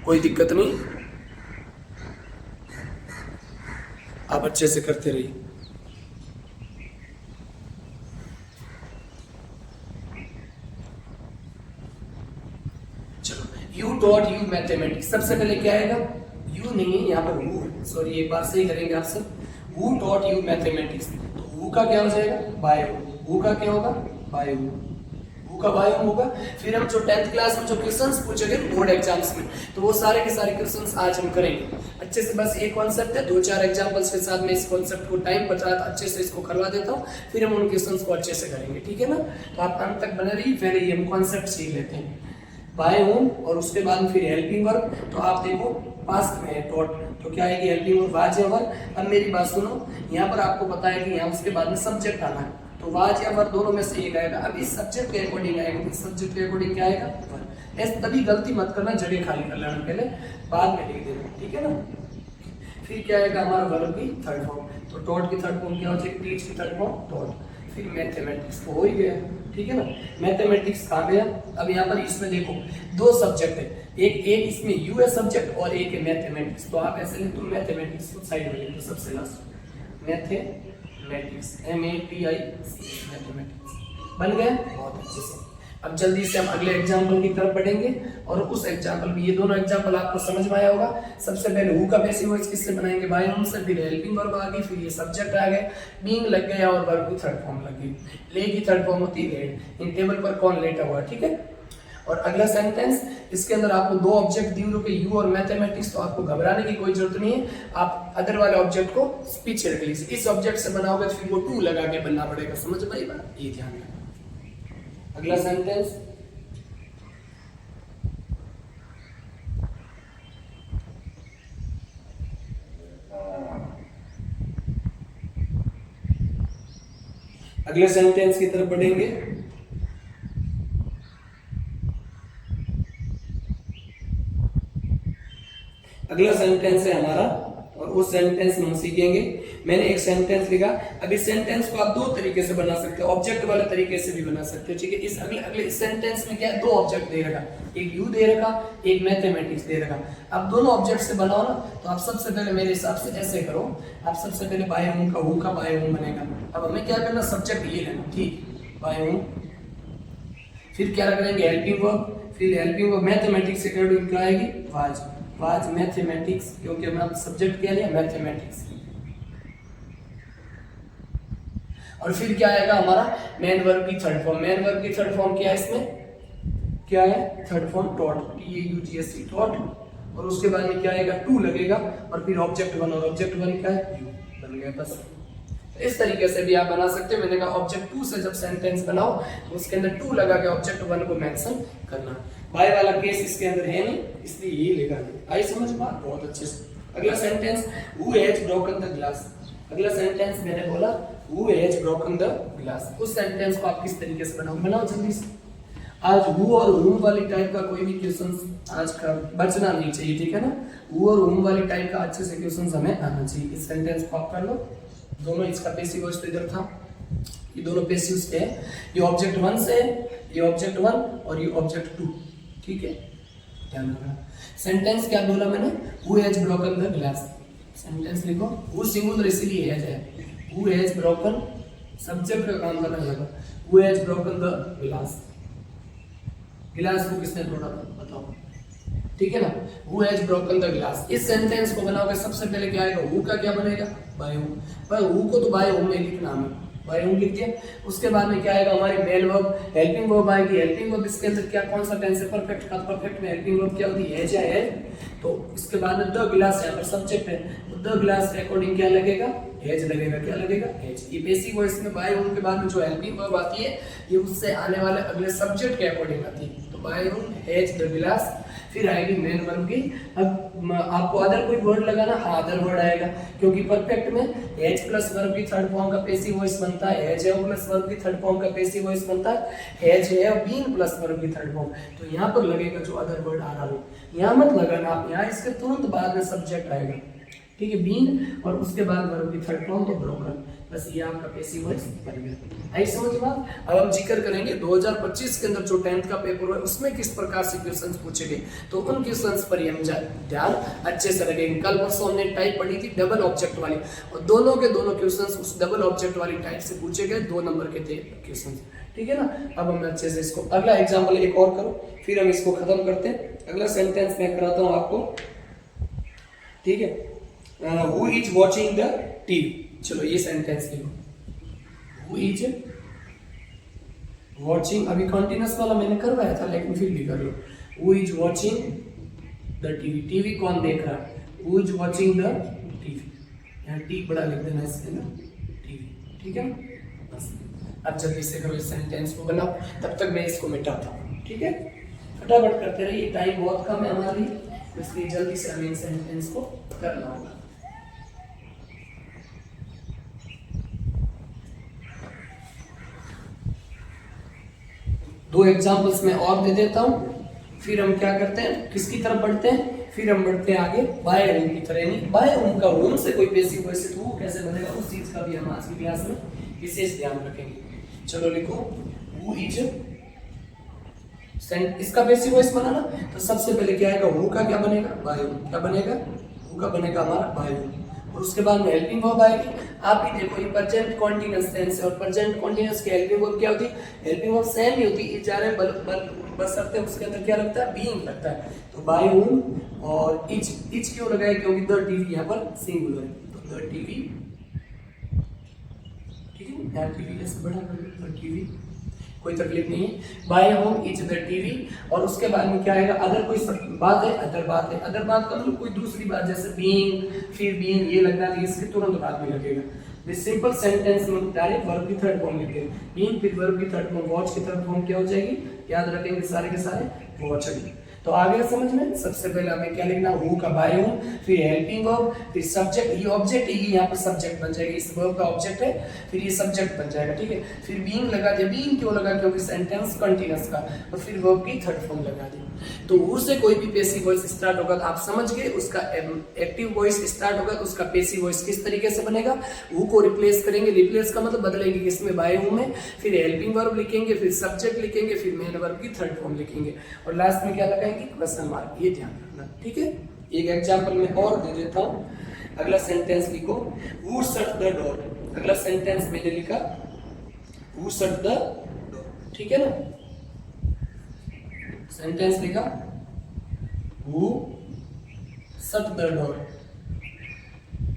[SPEAKER 1] कोई दिक्कत नहीं, आप अच्छे से करते रहिए। चलो टॉट यू मैथमेटिक्स, सबसे पहले क्या आएगा, यू नहीं है यहाँ पर हु, सॉरी एक बार सही करेंगे आप सब, हु टॉट यू मैथमेटिक्स, तो हु का क्या हो जाएगा, बाय हु का क्या होगा, बाय हु का बाय होगा। फिर हम जो 10th क्लास में जो क्वेश्चंस पूछेंगे बोर्ड एग्जाम्स में, तो वो सारे के सारे क्वेश्चंस आज हम करेंगे अच्छे से। बस एक कॉन्सेप्ट है, 2-4 एग्जांपल्स के साथ में इस कॉन्सेप्ट को टाइम बचा रहा था, अच्छे से इसको करवा देता हूँ, फिर हम उन क्वेश्चंस को अच्छे से करेंगे, ठीक है ना। तो आप अंत तक बने रहिए, पहले ये हम कॉन्सेप्ट सीख लेते हैं, बाय होम और उसके बाद फिर हेल्पिंग वर्ब। तो आप देखो पास्ट में है टॉट, तो क्या आएगी हेल्पिंग वर्ब, वाज या वर। अब मेरी बात सुनो, यहाँ पर आपको पता है कि यहाँ उसके बाद में सब्जेक्ट आना है, तो वाज या वर दोनों में से एक आएगा। अब इस सब्जेक्ट के अकॉर्डिंग आएगा, इस सब्जेक्ट के अकॉर्डिंग क्या आएगा, वर। ऐसे तभी गलती मत करना, जगह खाली कर लेना पहले, बाद में लिख देना, ठीक है ना। फिर क्या आएगा हमारा वर्ब की थर्ड फॉर्म, तो टॉट की थर्ड फॉर्म क्या हो जाएगी, टीच की थर्ड फॉर्म टॉट। फिर मैथमेटिक्स तो हो ही गया, ठीक है ना। मैथमेटिक्स कहाँ गया, अब यहाँ पर इसमें देखो 2 सब्जेक्ट है, एक इसमें यू है सब्जेक्ट और एक है मैथमेटिक्स, तो आप ऐसे लिख दो मैथमेटिक्स को साइड में लिख दो सबसे लास्ट, मैथमेटिक्स मैथमेटिक्स बन गया, बहुत अच्छे से। अब जल्दी से हम अगले एग्जाम्पल की तरफ बढ़ेंगे, और उस एग्जाम्पल में ये दोनों एग्जाम्पल आपको समझ में आया होगा। सबसे पहले हु का पैसिव वॉइस किससे बनाएंगे, बाय होम से, फिर हेल्पिंग वर्ब आ गई, फिर ये सब्जेक्ट आ गए, बीइंग लग गया और वर्ब की थर्ड फॉर्म लग गई। ले की थर्ड फॉर्म होती है लेट, इन टेबल पर कौन लेटा हुआ, ठीक है। और अगला सेंटेंस, इसके अंदर आपको 2 ऑब्जेक्ट दिए हुए यू और मैथमेटिक्स, तो आपको घबराने की कोई जरूरत नहीं है, आप अदर वाले ऑब्जेक्ट को पीछे रख लीजिए। इस ऑब्जेक्ट से बनाओगे तो फिर वो टू लगा के बनना पड़ेगा, समझ पाई बात, ये ध्यान रखना। अगला सेंटेंस, अगले सेंटेंस की तरफ बढ़ेंगे। अगला सेंटेंस है हमारा, और उस सेंटेंस में हम सीखेंगे, मैंने एक सेंटेंस लिखा, अब इस सेंटेंस को आप 2 तरीके से बना सकते हो, ऑब्जेक्ट वाले तरीके से भी बना सकते हो, ठीक है। इस अगले इस सेंटेंस में क्या है, 2 ऑब्जेक्ट दे रखा, एक यू दे रखा, एक मैथमेटिक्स दे रखा। अब दोनों ऑब्जेक्ट से बनाओ ना, तो आप सबसे पहले मेरे हिसाब से ऐसे करो, आप सबसे पहले बाय होम का हु का बाय होम बनेगा। अब हमें क्या करना, सब्जेक्ट ये लेना, ठीक, बाय होम, फिर क्या करेंगे हेल्पिंग वर्ब, फिर हेल्पिंग वर्ब मैथमेटिक्स से क्या आएगी, वाज, वाज मैथमेटिक्स, क्योंकि हमने सब्जेक्ट क्या लिया, मैथमेटिक्स। और फिर क्या आएगा हमारा मेन वर्ब की थर्ड फॉर्म, मेन वर्ब की थर्ड फॉर्म क्या है, इसमें क्या है, third form taught, TAUGST taught, और उसके बाद में क्या आएगा, टू लगेगा, और फिर ऑब्जेक्ट 1, और ऑब्जेक्ट 1 क्या है, यू, बन गया बस। इस तरीके से भी आप बना सकते हो। मैंने कहा ऑब्जेक्ट 2 से जब सेंटेंस बनाओ तो उसके अंदर 2 लगा के ऑब्जेक्ट 1 को मेंशन करना। बाय वाला केस इसके अंदर है नहीं, इसलिए ये लेगा नहीं। आई समझ बात, बहुत अच्छे से। अगला sentence, who has broken the glass. अगला सेंटेंस मैंने बोला who has broken the glass. उस सेंटेंस को आप किस तरीके से बनाओ जल्दी से। आज हु और हुम वाली टाइप का कोई भी क्वेश्चन आज का बचना नहीं चाहिए, ठीक है ना। हु और हुम वाली टाइप का अच्छे से क्वेश्चन हमें आना चाहिए। इस सेंटेंस को आप कर लो। दोनों इसका पैसिव वॉइस तो इधर था, ये दोनों पैसिव से है। ये ऑब्जेक्ट 1 से है, ये ऑब्जेक्ट 1 और ये ऑब्जेक्ट 2, ठीक है, ध्यान रखना। सेंटेंस क्या बोला मैंने, who has broken the glass. Sentence लिखो, हु सिंगुलर इसलिए हैज है, हु हैज ब्रोकन सब्जेक्ट का काम करना होगा। Who has broken the glass, गिलास को किसने तोड़ा था बताओ, ठीक है ना। Who has broken the glass. इस सेंटेंस को बनाओगे सबसे पहले क्या आएगा, हु का क्या बनेगा, बाय हु। पर हु को तो बाय हु में लिखना है, बाय हु लिख दिया। उसके बाद में क्या आएगा, हमारी मेन वर्ब हेल्पिंग वर्ब आएगी। हेल्पिंग वर्ब इसके अंदर क्या कौन सा टेंस है, परफेक्ट का। परफेक्ट में हेल्पिंग वर्ब क्या होती है, हैज या हैज। तो इसके बाद में द गिलास यहाँ पर सब्जेक्ट है, तो द गिलास के अकॉर्डिंग क्या लगेगा, हैज लगेगा। क्या लगेगा, हैज। ये बेसिक वॉइस में बाय हु के बाद में जो हेल्पिंग वर्ब आती है ये उससे आने वाले अगले सब्जेक्ट के अकॉर्डिंग आती है। तो बाय हु हैज द गिलास। फिर आएगी मेन वर्ब की। अब आपको अदर कोई वर्ड लगाना, हाँ अदर वर्ड आएगा, क्योंकि परफेक्ट में हैज प्लस वर्ब की थर्ड फॉर्म का पैसिव वॉइस बनता है। हैज है प्लस वर्ब की थर्ड फॉर्म का पैसिव वॉइस बनता है। हैज है बीइंग प्लस वर्ब की थर्ड फॉर्म। तो यहाँ पर लगेगा जो अदर वर्ड आ रहा है, यहाँ मत लगाना आप, यहाँ इसके तुरंत बाद में सब्जेक्ट आएगा, ठीक है, बीइंग और उसके बाद वर्ब की थर्ड फॉर्म तो ब्रोकन। बस ये आपका पैसिव वॉइस बन गया। आई समझ बात। अब हम जिक्र करेंगे 2025 के अंदर जो 10th का पेपर हुआ उसमें किस प्रकार से क्वेश्चंस पूछे गए, तो उन क्वेश्चंस पर हम ध्यान अच्छे से रखेंगे। कल परसों हमने टाइप पढ़ी थी डबल ऑब्जेक्ट वाली, और दोनों के दोनों क्वेश्चंस उस डबल ऑब्जेक्ट वाली टाइप से पूछे गए, 2 नंबर के थे क्वेश्चंस, ठीक है ना। अब हम अच्छे से इसको अगला एग्जाम्पल एक और करो, फिर हम इसको खत्म करते हैं। अगला सेंटेंस मैं कराता हूँ आपको, ठीक है। Who is watching the TV, चलो ये सेंटेंस लिखो, हु इज वॉचिंग, अभी कॉन्टिन्यूस वाला मैंने करवाया था लेकिन फिर भी कर लो, who is watching the TV, TV कौन देख रहा है, who is watching the TV, यहाँ टी बड़ा लिख देना इसके ना, टीवी, ठीक है ना। बस अब जल्दी से करो इस सेंटेंस को बनाओ, तब तक मैं इसको मिटाता हूँ, ठीक है। फटाफट करते रहिए, टाइम बहुत कम है हमारी, इसलिए जल्दी से हमें इस सेंटेंस को करना होगा। दो एग्जांपल्स मैं और दे देता हूँ, फिर हम क्या करते हैं, किसकी तरफ बढ़ते हैं, फिर हम बढ़ते हैं आगे बाय होम की तरह। नहीं, बाय होम का होम से कोई पैसिव वॉइस है तो वो कैसे बनेगा, उस चीज का भी हम आज की क्लास में विशेष ध्यान रखेंगे। चलो लिखो, हु इज, इसका पैसिव वॉइस बनाना, तो सबसे पहले क्या आएगा, हु का क्या बनेगा, बाय होम, क्या बनेगा, हु का बनेगा हमारा बाय होम, और उसके बाद में हेल्पिंग वर्ब आएगी। आप ही देखो, ये प्रेजेंट कॉन्टिन्यूअस टेंस है और प्रेजेंट कॉन्टिन्यूअस की हेल्पिंग वर्ब क्या होती है, हेल्पिंग वर्ब सेम ही होती है, जा रहे बशर्ते उसके अंदर क्या लगता है, बीइंग लगता है। तो बाय होम और इज क्यों लगाया, क्योंकि द टीवी यहाँ पर सिंगुलर है, तो द टीवी, ठीक है, यहाँ टीवी जैसे बड़ा कर लो, द टीवी, कोई तकलीफ नहीं है। By whom is the TV, और उसके बाद में क्या आएगा, अगर कोई बात है, अदर बात है, अदर बात का मतलब कोई दूसरी बात, जैसे बीइंग, फिर बीइंग, ये लगना नहीं, इसके तुरंत बाद में लगेगा। दिस सिंपल सेंटेंस में डायरेक्ट वर्ब की थर्ड फॉर्म लिखते हैं, बीइंग फिर वर्ब की थर्ड फॉर्म, वॉच की थर्ड फॉर्म क्या हो जाएगी, याद रखेंगे सारे के सारे, वॉचिंग। तो आगे समझ में, सबसे पहले हमें क्या लिखना, हु का बाय होम, फिर हेल्पिंग वर्ब, फिर सब्जेक्ट, ये ऑब्जेक्ट है, ये यहाँ पर सब्जेक्ट बन जाएगा, इस वर्ब का ऑब्जेक्ट है, फिर ये सब्जेक्ट बन जाएगा, ठीक है। फिर बीइंग लगा दिया, बीइंग क्यों लगा, क्योंकि सेंटेंस कंटीन्यूअस का, और फिर वर्ब की थर्ड फॉर्म लगा दी। तो हु से कोई भी पैसिव वॉइस स्टार्ट होगा तो आप समझ गए, उसका एक्टिव वॉइस स्टार्ट होगा तो उसका पैसिव वॉइस किस तरीके से बनेगा, हु को रिप्लेस करेंगे, रिप्लेस का मतलब बदलेंगे किसमें, बाय हु में, फिर हेल्पिंग वर्ब लिखेंगे, फिर सब्जेक्ट लिखेंगे, फिर मेन वर्ब की थर्ड फॉर्म लिखेंगे, और लास्ट में क्या लगाएंगे, क्वेश्चन मार्क, ये ध्यान रखना, ठीक है। एक एग्जांपल में और दे देता हूं, अगला सेंटेंस लिखो, हु शट द डोर, अगला सेंटेंस मैंने लिखा, हु शट द डोर, ठीक है ना। सेंटेंस लिखा, हु शट द डोर,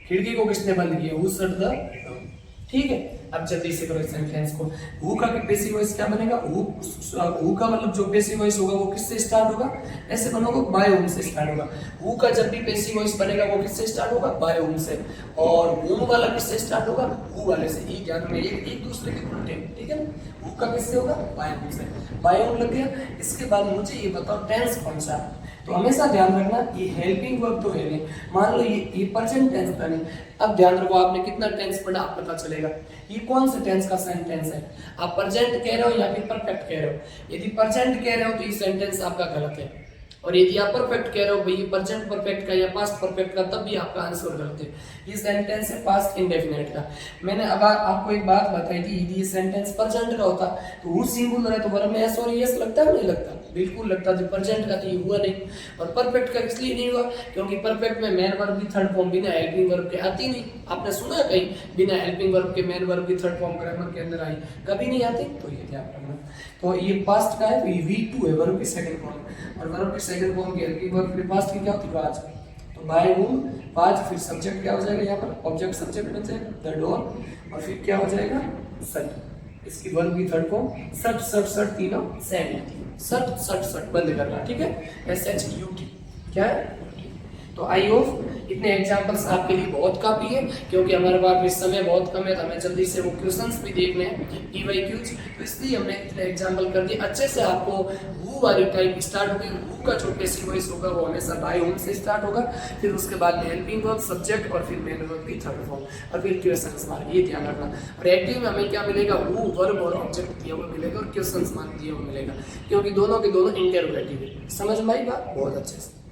[SPEAKER 1] खिड़की को किसने बंद किया, हु शट द डोर, ठीक है। अब जल्दी से करो इस सेंटेंस को, हु का पैसिव वॉइस क्या बनेगा, हु का मतलब जो पैसिव वॉइस होगा वो किससे स्टार्ट होगा, ऐसे बनोगे, बाय होम से स्टार्ट होगा। हु का जब भी पैसिव वॉइस बनेगा वो किससे स्टार्ट होगा, बाय होम से, और होम वाला किससे स्टार्ट होगा, हु वाले से, ये ध्यान में, एक दूसरे के उल्टे, ठीक है ना। हु का किससे होगा, बाय होम से, बाय होम लग गया। इसके बाद मुझे ये बताओ टेंस कौन सा, तो हमेशा ध्यान रखना, ये हेल्पिंग वर्ब तो है नहीं, मान लो ये प्रेजेंट टेंस का नहीं। अब ध्यान रखो, आपने कितना टेंस पढ़ा आप पता चलेगा ये कौन से टेंस का सेंटेंस है, आप प्रेजेंट कह रहे हो या फिर परफेक्ट कह रहे हो। यदि प्रेजेंट कह रहे हो तो ये सेंटेंस आपका गलत है, और यदि आप परफेक्ट कह रहे हो भाई प्रेजेंट परफेक्ट का या पास्ट परफेक्ट का, तब भी आपका आंसर गलत है। ये सेंटेंस है पास्ट इंडेफिनिट का। मैंने अब आपको एक बात बताई थी, यदि ये सेंटेंस प्रेजेंट का होता तो हु सिंगुलर है तो वर्ब में एस और एस लगता है, नहीं लगता, बिल्कुल लगता। जो प्रेजेंट का तो ये हुआ नहीं, और परफेक्ट का इसलिए नहीं हुआ क्योंकि परफेक्ट में मेन वर्ब की थर्ड फॉर्म बिना हेल्पिंग वर्ब के आती नहीं। आपने सुना है कहीं बिना हेल्पिंग वर्ब के मेन वर्ब की थर्ड फॉर्म ग्रामर के अंदर आई, कभी नहीं आती, तो ये ध्यान रखना। तो ये पास्ट का है, तो ये V2 है, वर्ब की सेकंड फॉर्म, और वर्ब की सेकंड फॉर्म की हेल्पिंग वर्ब के पास्ट की क्या होती है, वाज। तो बाय होम, वाज, फिर सब्जेक्ट क्या हो जाएगा, यहाँ पर ऑब्जेक्ट सब्जेक्ट बन जाएगा, द डोर, और फिर क्या हो जाएगा, शट। इसकी वर्ब की third form shut, shut, shut, तीनों सेम है, शट, शट, शट, बंद करना, ठीक है, SHUT, क्या है। तो आई होप इतने एग्जांपल्स आपके लिए बहुत काफी है, क्योंकि हमारे पास भी समय बहुत कम है, तो हमें जल्दी से वो क्वेश्चंस भी देखने हैं, EYQs, तो इसलिए हमने इतने एग्जांपल कर दिए। अच्छे से आपको हु वाली टाइप स्टार्ट होगी, हु का जो पैसिव वॉइस होगा वो हमेशा बाय होम से स्टार्ट होगा, फिर उसके बाद में हेल्पिंग वर्ब, सब्जेक्ट, और फिर मेन वर्ब की थर्ड फॉर्म, और फिर क्वेश्चंस मार्क, ये ध्यान रखना। और एक्टिव में हमें क्या मिलेगा, हु वर्ब और ऑब्जेक्ट दिया हुआ मिलेगा, और क्वेश्चंस मार्क दिया हुआ मिलेगा, क्योंकि दोनों के दोनों इंटरोगेटिव है। समझ में आई बात, बहुत अच्छे से।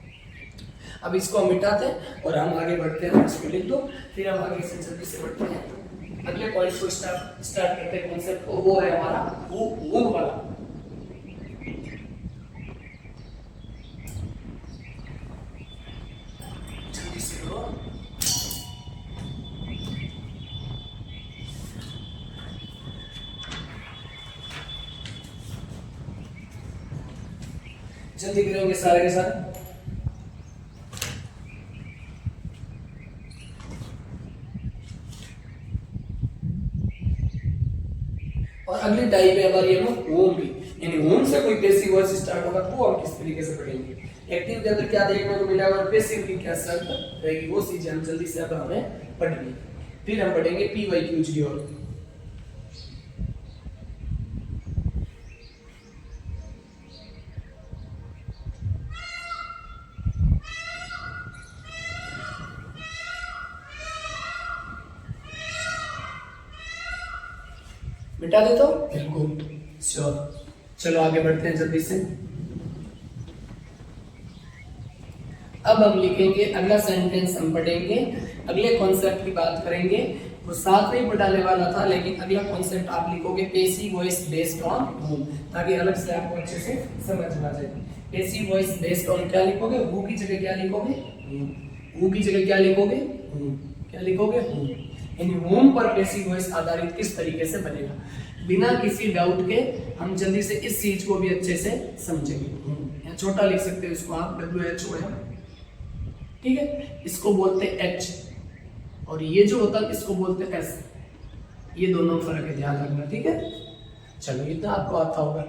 [SPEAKER 1] अब इसको हम मिटाते हैं और हम आगे बढ़ते हैं, इसको लिख दो, फिर हम आगे से जल्दी से बढ़ते हैं अगले पॉइंट को स्टार्ट करते हैं कॉन्सेप्ट को, वो है हमारा वो वाला। जल्दी से करो। जल्दी करेंगे सारे के सारे। और अगली टाइप है हमारी होम की, यानी होम से कोई पैसिव वॉइस स्टार्ट होगा तो हम किस तरीके से पढ़ेंगे। एक्टिव के अंदर क्या देखने को मिलेगा और पैसिव की क्या शर्त रहेगी, वो चीजें हम जल्दी से अब हमें पढ़नी। फिर हम पढ़ेंगे पी वाई क्यू जी और मिटा दे तो बिल्कुल श्योर। चलो आगे बढ़ते हैं जल्दी से। अब हम लिखेंगे अगला सेंटेंस, हम पढ़ेंगे अगले कॉन्सेप्ट की बात करेंगे। वो साथ में पढ़ाने वाला था, लेकिन अगला कॉन्सेप्ट आप लिखोगे passive voice based on whom, ताकि अलग से आपको अच्छे से समझ में आ जाए। पैसिव वॉइस बेस्ड ऑन क्या लिखोगे, हु की जगह क्या लिखोगे, हु की जगह क्या लिखोगे, क्या लिखोगे, हूम। यानी होम पर पैसिव वॉइस आधारित किस तरीके से बनेगा, बिना किसी डाउट के हम जल्दी से इस चीज को भी अच्छे से समझेंगे। या छोटा लिख सकते हो इसको आप, WHO है, ठीक है। इसको बोलते हैं H, और ये जो होता है इसको बोलते हैं S। ये दोनों फर्क है, ध्यान रखना, ठीक है। चलो इतना आपको आता होगा।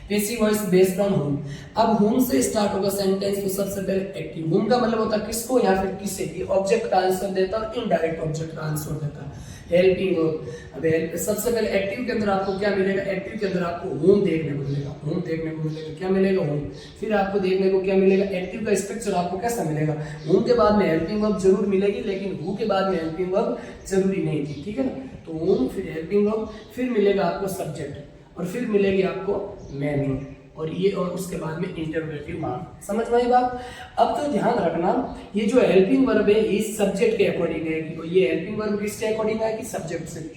[SPEAKER 1] Passive voice based on home. अब होम से स्टार्ट होगा सेंटेंस, तो सबसे पहले एक्टिव। होम का मतलब होता है किसको या फिर किसे, कि ऑब्जेक्ट का आंसर देता है और इनडायरेक्ट ऑब्जेक्ट का आंसर देता है, हेल्पिंग वर्ब। अब सबसे पहले एक्टिव के अंदर आपको क्या मिलेगा, एक्टिव के अंदर आपको होम देखने को मिलेगा, होम देखने को मिलेगा, क्या मिलेगा, होम। फिर आपको देखने को क्या मिलेगा, एक्टिव का स्ट्रक्चर आपको कैसा मिलेगा, होम के बाद में हेल्पिंग वर्ब जरूर मिलेगी, लेकिन हु के बाद में हेल्पिंग वर्ब जरूरी नहीं थी, ठीक है ना। तो होम, फिर हेल्पिंग वर्ब, फिर मिलेगा आपको सब्जेक्ट, और फिर मिलेगी आपको मेन वर्ब, और ये, और उसके बाद में इंटरोगेटिव मार्क। समझ में आई बात। अब तो ध्यान रखना, ये जो हेल्पिंग वर्ब है ये सब्जेक्ट के अकॉर्डिंग है, कि ये हेल्पिंग वर्ब किसके अकॉर्डिंग है, कि सब्जेक्ट से,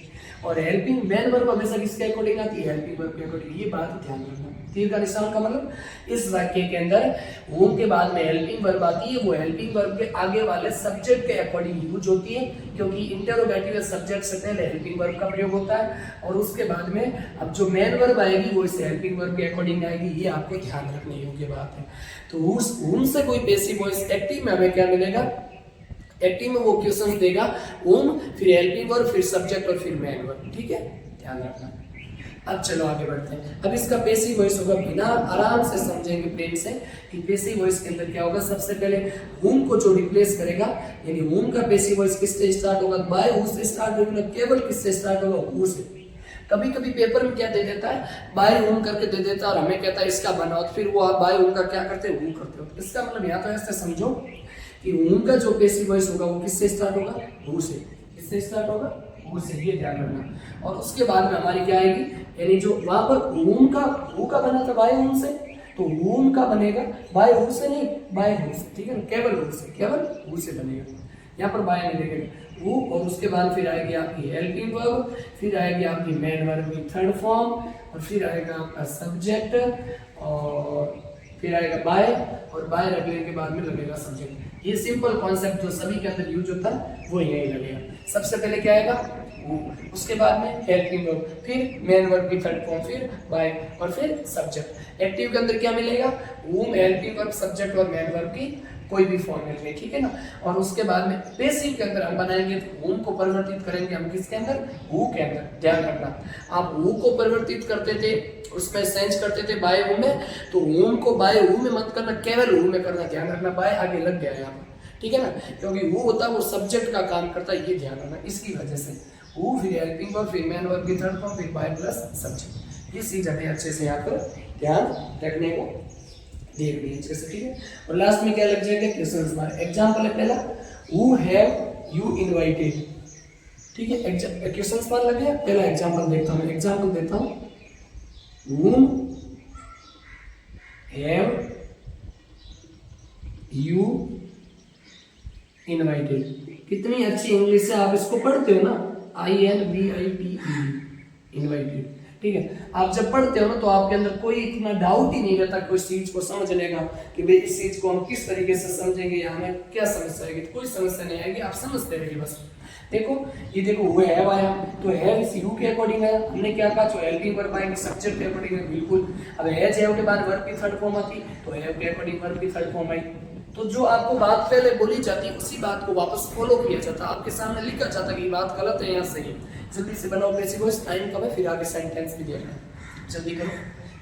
[SPEAKER 1] और हेल्पिंग मेन वर्ब हमेशा किसके अकॉर्डिंग आती है, हेल्पिंग वर्ब के अकॉर्डिंग। ये बात ध्यान रखना। तीर का निशान का मतलब इस वाक्य के अंदर होम के बाद में हेल्पिंग वर्ब आती है, वो हेल्पिंग वर्ब के आगे वाले सब्जेक्ट के अकॉर्डिंग यूज होती है, क्योंकि इंटरोगेटिव सब्जेक्ट से पहले हेल्पिंग वर्ब का प्रयोग होता है, और उसके बाद में अब जो मेन वर्ब आएगी वो इस हेल्पिंग वर्ब के अकॉर्डिंग आएगी। ये आपको ध्यान रखने योग्य बात है। तो होम से कोई पैसिव वॉइस, एक्टिव में हमें क्या मिलेगा, एक्टिव में वो क्वेश्चन देगा होम, फिर हेल्पिंग वर्ब, फिर सब्जेक्ट, और फिर मेन वर्ब, ठीक है, ध्यान रखना। अब चलो आगे बढ़ते हैं। अब इसका पैसिव वॉइस होगा, बिना आराम से समझेंगे प्रेम से कि पैसिव वॉइस के अंदर क्या होगा। सबसे पहले होम को जो रिप्लेस करेगा, यानी होम का पैसिव वॉइस किससे स्टार्ट होगा, बाय हु से स्टार्ट होगा, केवल किससे स्टार्ट होगा, हु से। कभी कभी पेपर में क्या दे देता है, बाय होम करके दे देता है, और हमें कहता है इसका बनाओ, फिर वो आप बाय होम का क्या करते हो, हु करते हो। इसका मतलब यहाँ तो ऐसे समझो कि होम का जो पैसिव वॉइस होगा वो किससे स्टार्ट होगा, हु से। किससे स्टार्ट होगा, हु से, ये ध्यान रखना। और उसके बाद में हमारी क्या आएगी, यानी जो वहां पर होम का, हु का बना था बाय होम से, तो होम का बनेगा बाय हु से नहीं, बाय हु से, ठीक है ना, केवल हु से, केवल हु से बनेगा। यहाँ पर बाय नहीं लगेगा, हु, और उसके बाद फिर आएगी आपकी हेल्पिंग वर्ब, फिर आएगी आपकी मेन वर्ब की थर्ड फॉर्म, और फिर आएगा आपका सब्जेक्ट, और फिर आएगा बाय, और बाय रखने के बाद में लगेगा सब्जेक्ट। ये सिंपल कॉन्सेप्ट जो सभी के अंदर यूज होता है वो यही लगेगा। सबसे पहले क्या आएगा, उसके बाद में हेल्पिंग वर्ब, फिर मेन वर्ब की थर्ड फॉर्म, फिर बाय, और फिर सब्जेक्ट। एक्टिव के अंदर क्या मिलेगा, होम, हेल्पिंग वर्ब, सब्जेक्ट और मेन वर्ब की कोई भी फॉर्म मिल रही, ठीक है ना। और उसके बाद में पैसिव के अंदर हम बनाएंगे तो होम को परिवर्तित करेंगे हम किसके अंदर, हु के अंदर। ध्यान रखना, आप हु को परिवर्तित करते थे, उसमें चेंज करते थे बाय हु में, तो होम को बाय हु में मत करना, केवल हु में करना। ध्यान रखना, बाय आगे लग गया यहाँ पर, ठीक है ना, क्योंकि हु होता है वो सब्जेक्ट का काम करता है, ये ध्यान रखना। इसकी वजह से हु, फिर हेल्पिंग वर्ब, फिर मेन वर्ब की थर्ड फॉर्म, फिर बाय प्लस सब्जेक्ट। ये चीज हमें अच्छे से यहाँ पर ध्यान रखने को देख लीजिए अच्छे से, ठीक है। और लास्ट में क्या लग जाएगा, क्वेश्चन मार्क। एग्जांपल है पहला, हु हैव यू इनवाइटेड, ठीक है, क्वेश्चन मार्क लग गया। पहला एग्जांपल देखता हूं, एग्जांपल देता हूं, whom have you invited। कितनी अच्छी इंग्लिश से आप इसको पढ़ते हो ना, INVITED, इनवाइटेड, ठीक है। आप जब पढ़ते हो ना तो आपके अंदर कोई इतना डाउट ही नहीं रहता कोई चीज को समझने का, कि भाई इस चीज को हम किस तरीके से समझेंगे या हमें क्या समस्या आएगी, तो कोई समस्या नहीं आएगी, आप समझते रहिए बस। देखो ये देखो वो हैव आया, तो हैव इस यू के अकॉर्डिंग आया। हमने क्या कहा, जो हेल्पिंग वर्ब आएंगे स्ट्रक्चर के अकॉर्डिंग है, बिल्कुल। अब हैज हैव के बाद वर्ब की थर्ड फॉर्म आती, तो हैव के अकॉर्डिंग वर्ब की थर्ड फॉर्म आई। तो जो आपको बात पहले बोली जाती है उसी बात को वापस फॉलो किया जाता, आपके सामने लिखा जाता कि ये बात गलत है या सही है। जल्दी से बनाओ पैसिव वॉइस, टाइम कम है, फिर आगे सेंटेंस भी देखना है, जल्दी करो।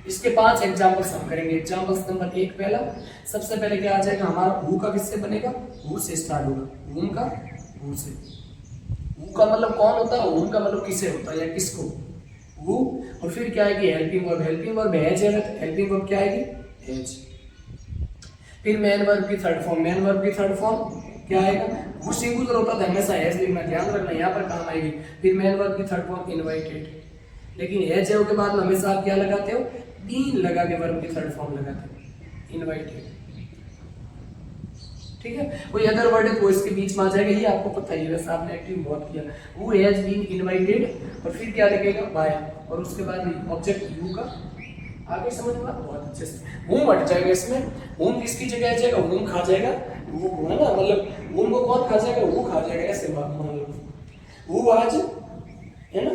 [SPEAKER 1] इसके 5 एग्जांपल्स हम करेंगे। एग्जांपल्स नंबर 1 पहला, सबसे पहले क्या आ जाएगा हमारा, हु का किससे बनेगा, हु से स्टार्ट होगा, हुम का हु से। हु का मतलब कौन होता है, हुम का मतलब किसे होता है या किसको, हु। और फिर क्या आएगी helping verb, helping verb has है, तो हेल्पिंग वर्ब क्या आएगी, हैज। फिर मेन वर्ब की थर्ड फॉर्म, मेन वर्ब की थर्ड फॉर्म क्या आएगा, वो सिंगुलर होता है हमेशा हैज लिखना, ध्यान रखना यहाँ पर काम आएगी। फिर मेन वर्ब की थर्ड फॉर्म इनवाइटेड, लेकिन हैज है के बाद में हमेशा आप क्या लगाते हो, बीन लगा के वर्ब की थर्ड फॉर्म लगाते हो, इनवाइटेड। ठीक है, कोई अदर वर्ड है तो इसके बीच में आ जाएगा, ये आपको पता ही है, वैसे आपने एक्टिंग बहुत किया। हु हैज बीन इनवाइटेड और फिर क्या लगेगा, बाय, और उसके बाद ऑब्जेक्ट यू का। आगे समझ में बहुत अच्छे से, हुम हट जाएगा इसमें, हुम किसकी जगह आ जाएगा, हुम खा जाएगा, वो है ना, मतलब हुम को कौन खा जाएगा, वो खा जाएगा, ऐसे बात मान लो। हु आज है ना,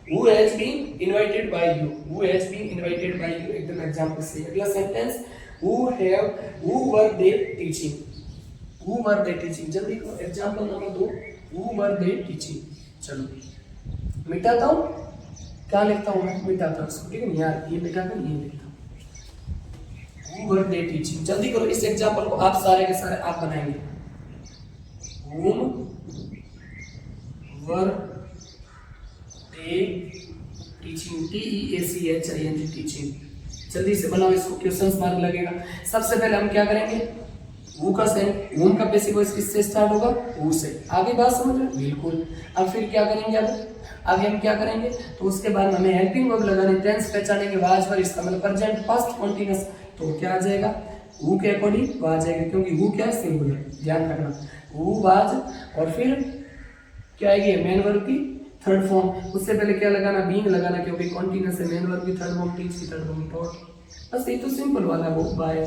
[SPEAKER 1] who has been invited by you, who has been invited by you, एकदम एग्जांपल से। अगला sentence, who were they teaching, who were they teaching, जल्दी करो। Example number 2, who were they teaching। चलो मिटाता हूँ, क्या लिखता हूँ मैं, मिटाता हूँ, ठीक है यार, ये मिटा कर ये लिखता हूँ, who were they teaching। जल्दी करो, इस एग्जांपल को आप सारे के सारे आप बनाएंगे, whom were teaching, TEACHING, teaching. जल्दी से बनाओ इसको, क्वेश्चंस मार्क लगेगा। सबसे पहले हम क्या करेंगे, हु का सेंट, हुम का पैसिव वॉइस किससे स्टार्ट होगा, हु से। आगे बात समझ रहे, बिल्कुल। अब फिर क्या करेंगे, अब आगे हम क्या करेंगे, तो उसके बाद हमें हेल्पिंग वर्ब लगाने, टेंस पहचानेंगे, वाज वर, इसका मतलब प्रेजेंट पास्ट कंटीन्यूअस, तो क्या आ जाएगा, हु के अकॉर्डिंग वाज आएगा, क्योंकि हु क्या है, सिंगुलर, ध्यान रखना, हु वाज। और फिर क्या आएगी, मेन वर्ब की थर्ड फॉर्म, उससे पहले क्या लगाना, बीइंग लगाना, क्योंकि कॉन्टिन्यूअस है, मेन वर्ब की थर्ड फॉर्म, टीच की थर्ड फॉर्म, टॉट। बस ये तो सिंपल वाला वो बाय।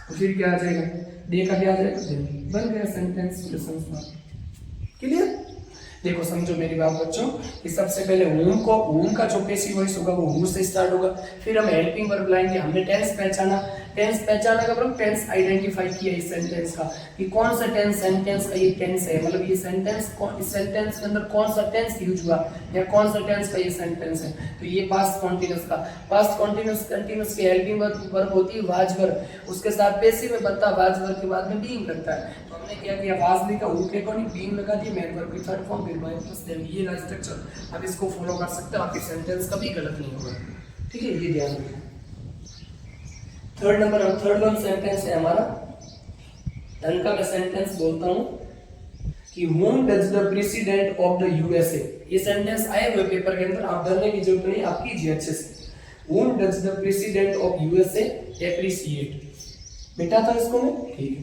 [SPEAKER 1] तो फिर क्या आ जाएगा, डे का क्या आ जाएगा, बन गया सेंटेंस, क्लियर। देखो समझो मेरी बात बच्चों, कि सबसे पहले हुम का जो पैसिव वॉइस होगा वो हु से स्टार्ट होगा, फिर हम हेल्पिंग वर्ब लाएंगे, हमने टेंस पहचाना, टेंस पहचाना का मतलब टेंस आइडेंटिफाई किया इस सेंटेंस का, कि कौन सा टेंस सेंटेंस का ये टेंस है, मतलब ये सेंटेंस इस सेंटेंस के अंदर कौन सा टेंस यूज हुआ या कौन सा टेंस का ये सेंटेंस है। तो ये पास्ट कॉन्टिन्यूअस का, पास्ट कंटीन्यूअस की हेल्पिंग वर्ब होती है वाज वर्ब, उसके साथ पैसिव में बनता है, वाज वर्ब के बाद में बीइंग लगता है। तो हमने क्या किया, वाज लिखा, हु के अकॉर्डिंग बीइंग लगा दी, मेन वर्ब की थर्ड फॉर्म, फिर बाय प्लस देम, ये रहा स्ट्रक्चर। अब इसको फॉलो कर सकते हो, आपकी सेंटेंस कभी गलत नहीं होगा, ठीक है, ये ध्यान रखना। Third number, third one sentence है हमारा, ढंग का मैं सेंटेंस बोलता हूं कि whom does the president of the USA, ये सेंटेंस आए हुए पेपर के अंदर, आप डरने की जरूरत नहीं, आप कीजिए अच्छे से। whom does the president of USA appreciate, बेटा था इसको मैं, ठीक है।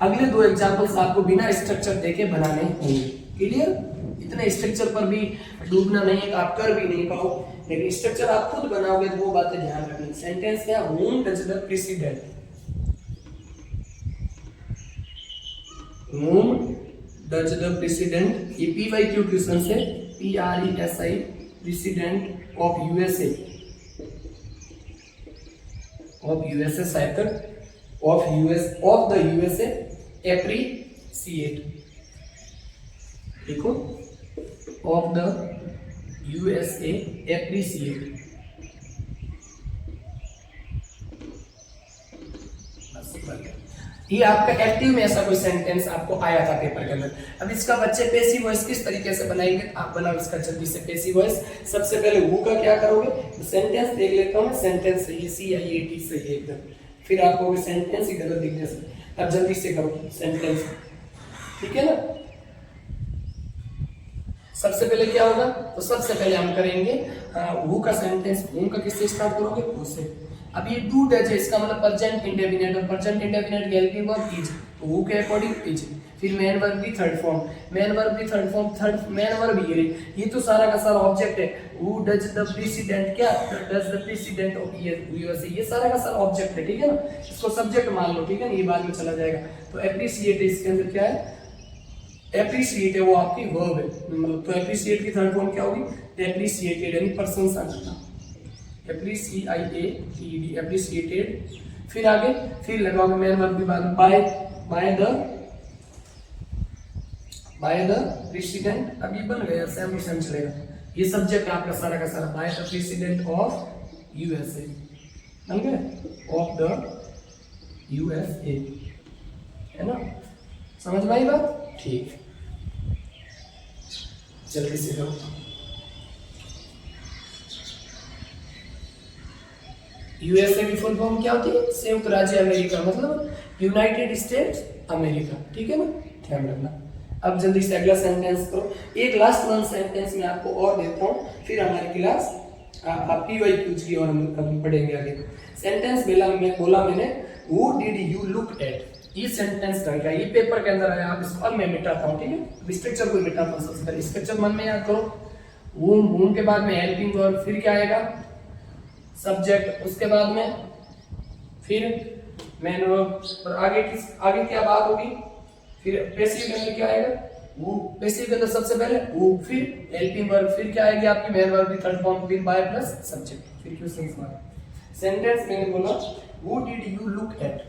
[SPEAKER 1] अगले 2 एग्जांपल्स आपको बिना स्ट्रक्चर देके बनाने होंगे, क्लियर। इतने स्ट्रक्चर पर भी डूबना नहीं है, आप कर भी नहीं पाओ, लेकिन स्ट्रक्चर आप खुद बनाओगे तो वो बातें ध्यान रखनी। सेंटेंस क्या, whom does the president, whom does the president, ये PYQ क्वेश्चन से, PRESI, president of USA, of USA शायद of the USA appreciate, देखो of the USA appreciate, ये आपका एक्टिव में ऐसा कोई सेंटेंस आपको आया था पेपर के अंदर। अब इसका बच्चे पैसिव वॉइस किस तरीके से बनाएंगे, आप बनाओ इसका जल्दी से पैसिव वॉइस। सबसे पहले हु का क्या करोगे, सेंटेंस देख लेता हूं, सेंटेंस सही, CIAT सही है एकदम, फिर आपको सेंटेंस ही गलत दिखने से, अब जल्दी से करो सेंटेंस, ठीक है ना। सबसे पहले क्या होगा, तो सबसे पहले हम करेंगे हु का सेंटेंस, हु का किससे स्टार्ट करोगे, हु से। अब ये डू डज है, इसका मतलब प्रेजेंट इंडेफिनिट, और प्रेजेंट इंडेफिनिट की हेल्पिंग वर्ब इज, तो हु के अकॉर्डिंग इज। फिर मेन वर्ब की थर्ड फॉर्म, मेन वर्ब की third form, third main verb ये तो सारा का सारा ऑब्जेक्ट है। हु डज द प्रेसिडेंट, क्या does the president of USA, ये सारा का सारा ऑब्जेक्ट है, ठीक है ना। इसको सब्जेक्ट मान लो, ठीक है ना, ये बाद में चला जाएगा। तो एप्रिशिएट इसके अंदर क्या है, एप्रिशिएट है वो आपकी वर्ब है, तो एप्रिशिएट की थर्ड फॉर्म क्या होगी? एप्रिशिएटेड, यानी प्रशंसा करना, एप्रिशिएटेड, एप्रिशिएटेड। फिर आगे फिर लगाओगे मेन वर्ब के बाद बाय द प्रेसिडेंट। अब ये बन गया, सेम टू सेम चलेगा। ये सब्जेक्ट आपका सारा का सारा by the president of USA, बन गया, ऑफ द यूएसए, है ना? समझ में आई बात? ठीक, जल्दी से करो। यूएसए की फुल फॉर्म क्या होती है? संयुक्त राज्य अमेरिका, मतलब यूनाइटेड स्टेट्स अमेरिका, ठीक है ना? ध्यान रखना। अब जल्दी से अगला सेंटेंस करो। एक लास्ट वन सेंटेंस में आपको और देता हूँ, फिर हमारी क्लास PYQs की और हम पढ़ेंगे आगे। सेंटेंस बोला मैंने, Who did you look at? ये सेंटेंस रहेगा, ये पेपर के अंदर आया। आप इसको अब मैं मिटाता हूँ, ठीक है? स्ट्रक्चर को मिटाता हूँ। सबसे पहले स्ट्रक्चर मन में याद करो। whom के बाद में हेल्पिंग वर्ब, फिर क्या आएगा? सब्जेक्ट, उसके बाद में फिर मेन वर्ब, और आगे क्या बात होगी? फिर पैसिव के अंदर क्या आएगा? वो। पैसिव के अंदर सबसे पहले वो, फिर हेल्पिंग वर्ब, फिर क्या आएगी आपकी मेन वर्ब की थर्ड फॉर्म, फिर बाय प्लस सब्जेक्ट, फिर क्वेश्चन मार्क। सेंटेंस मैंने बोला, Who did you look at?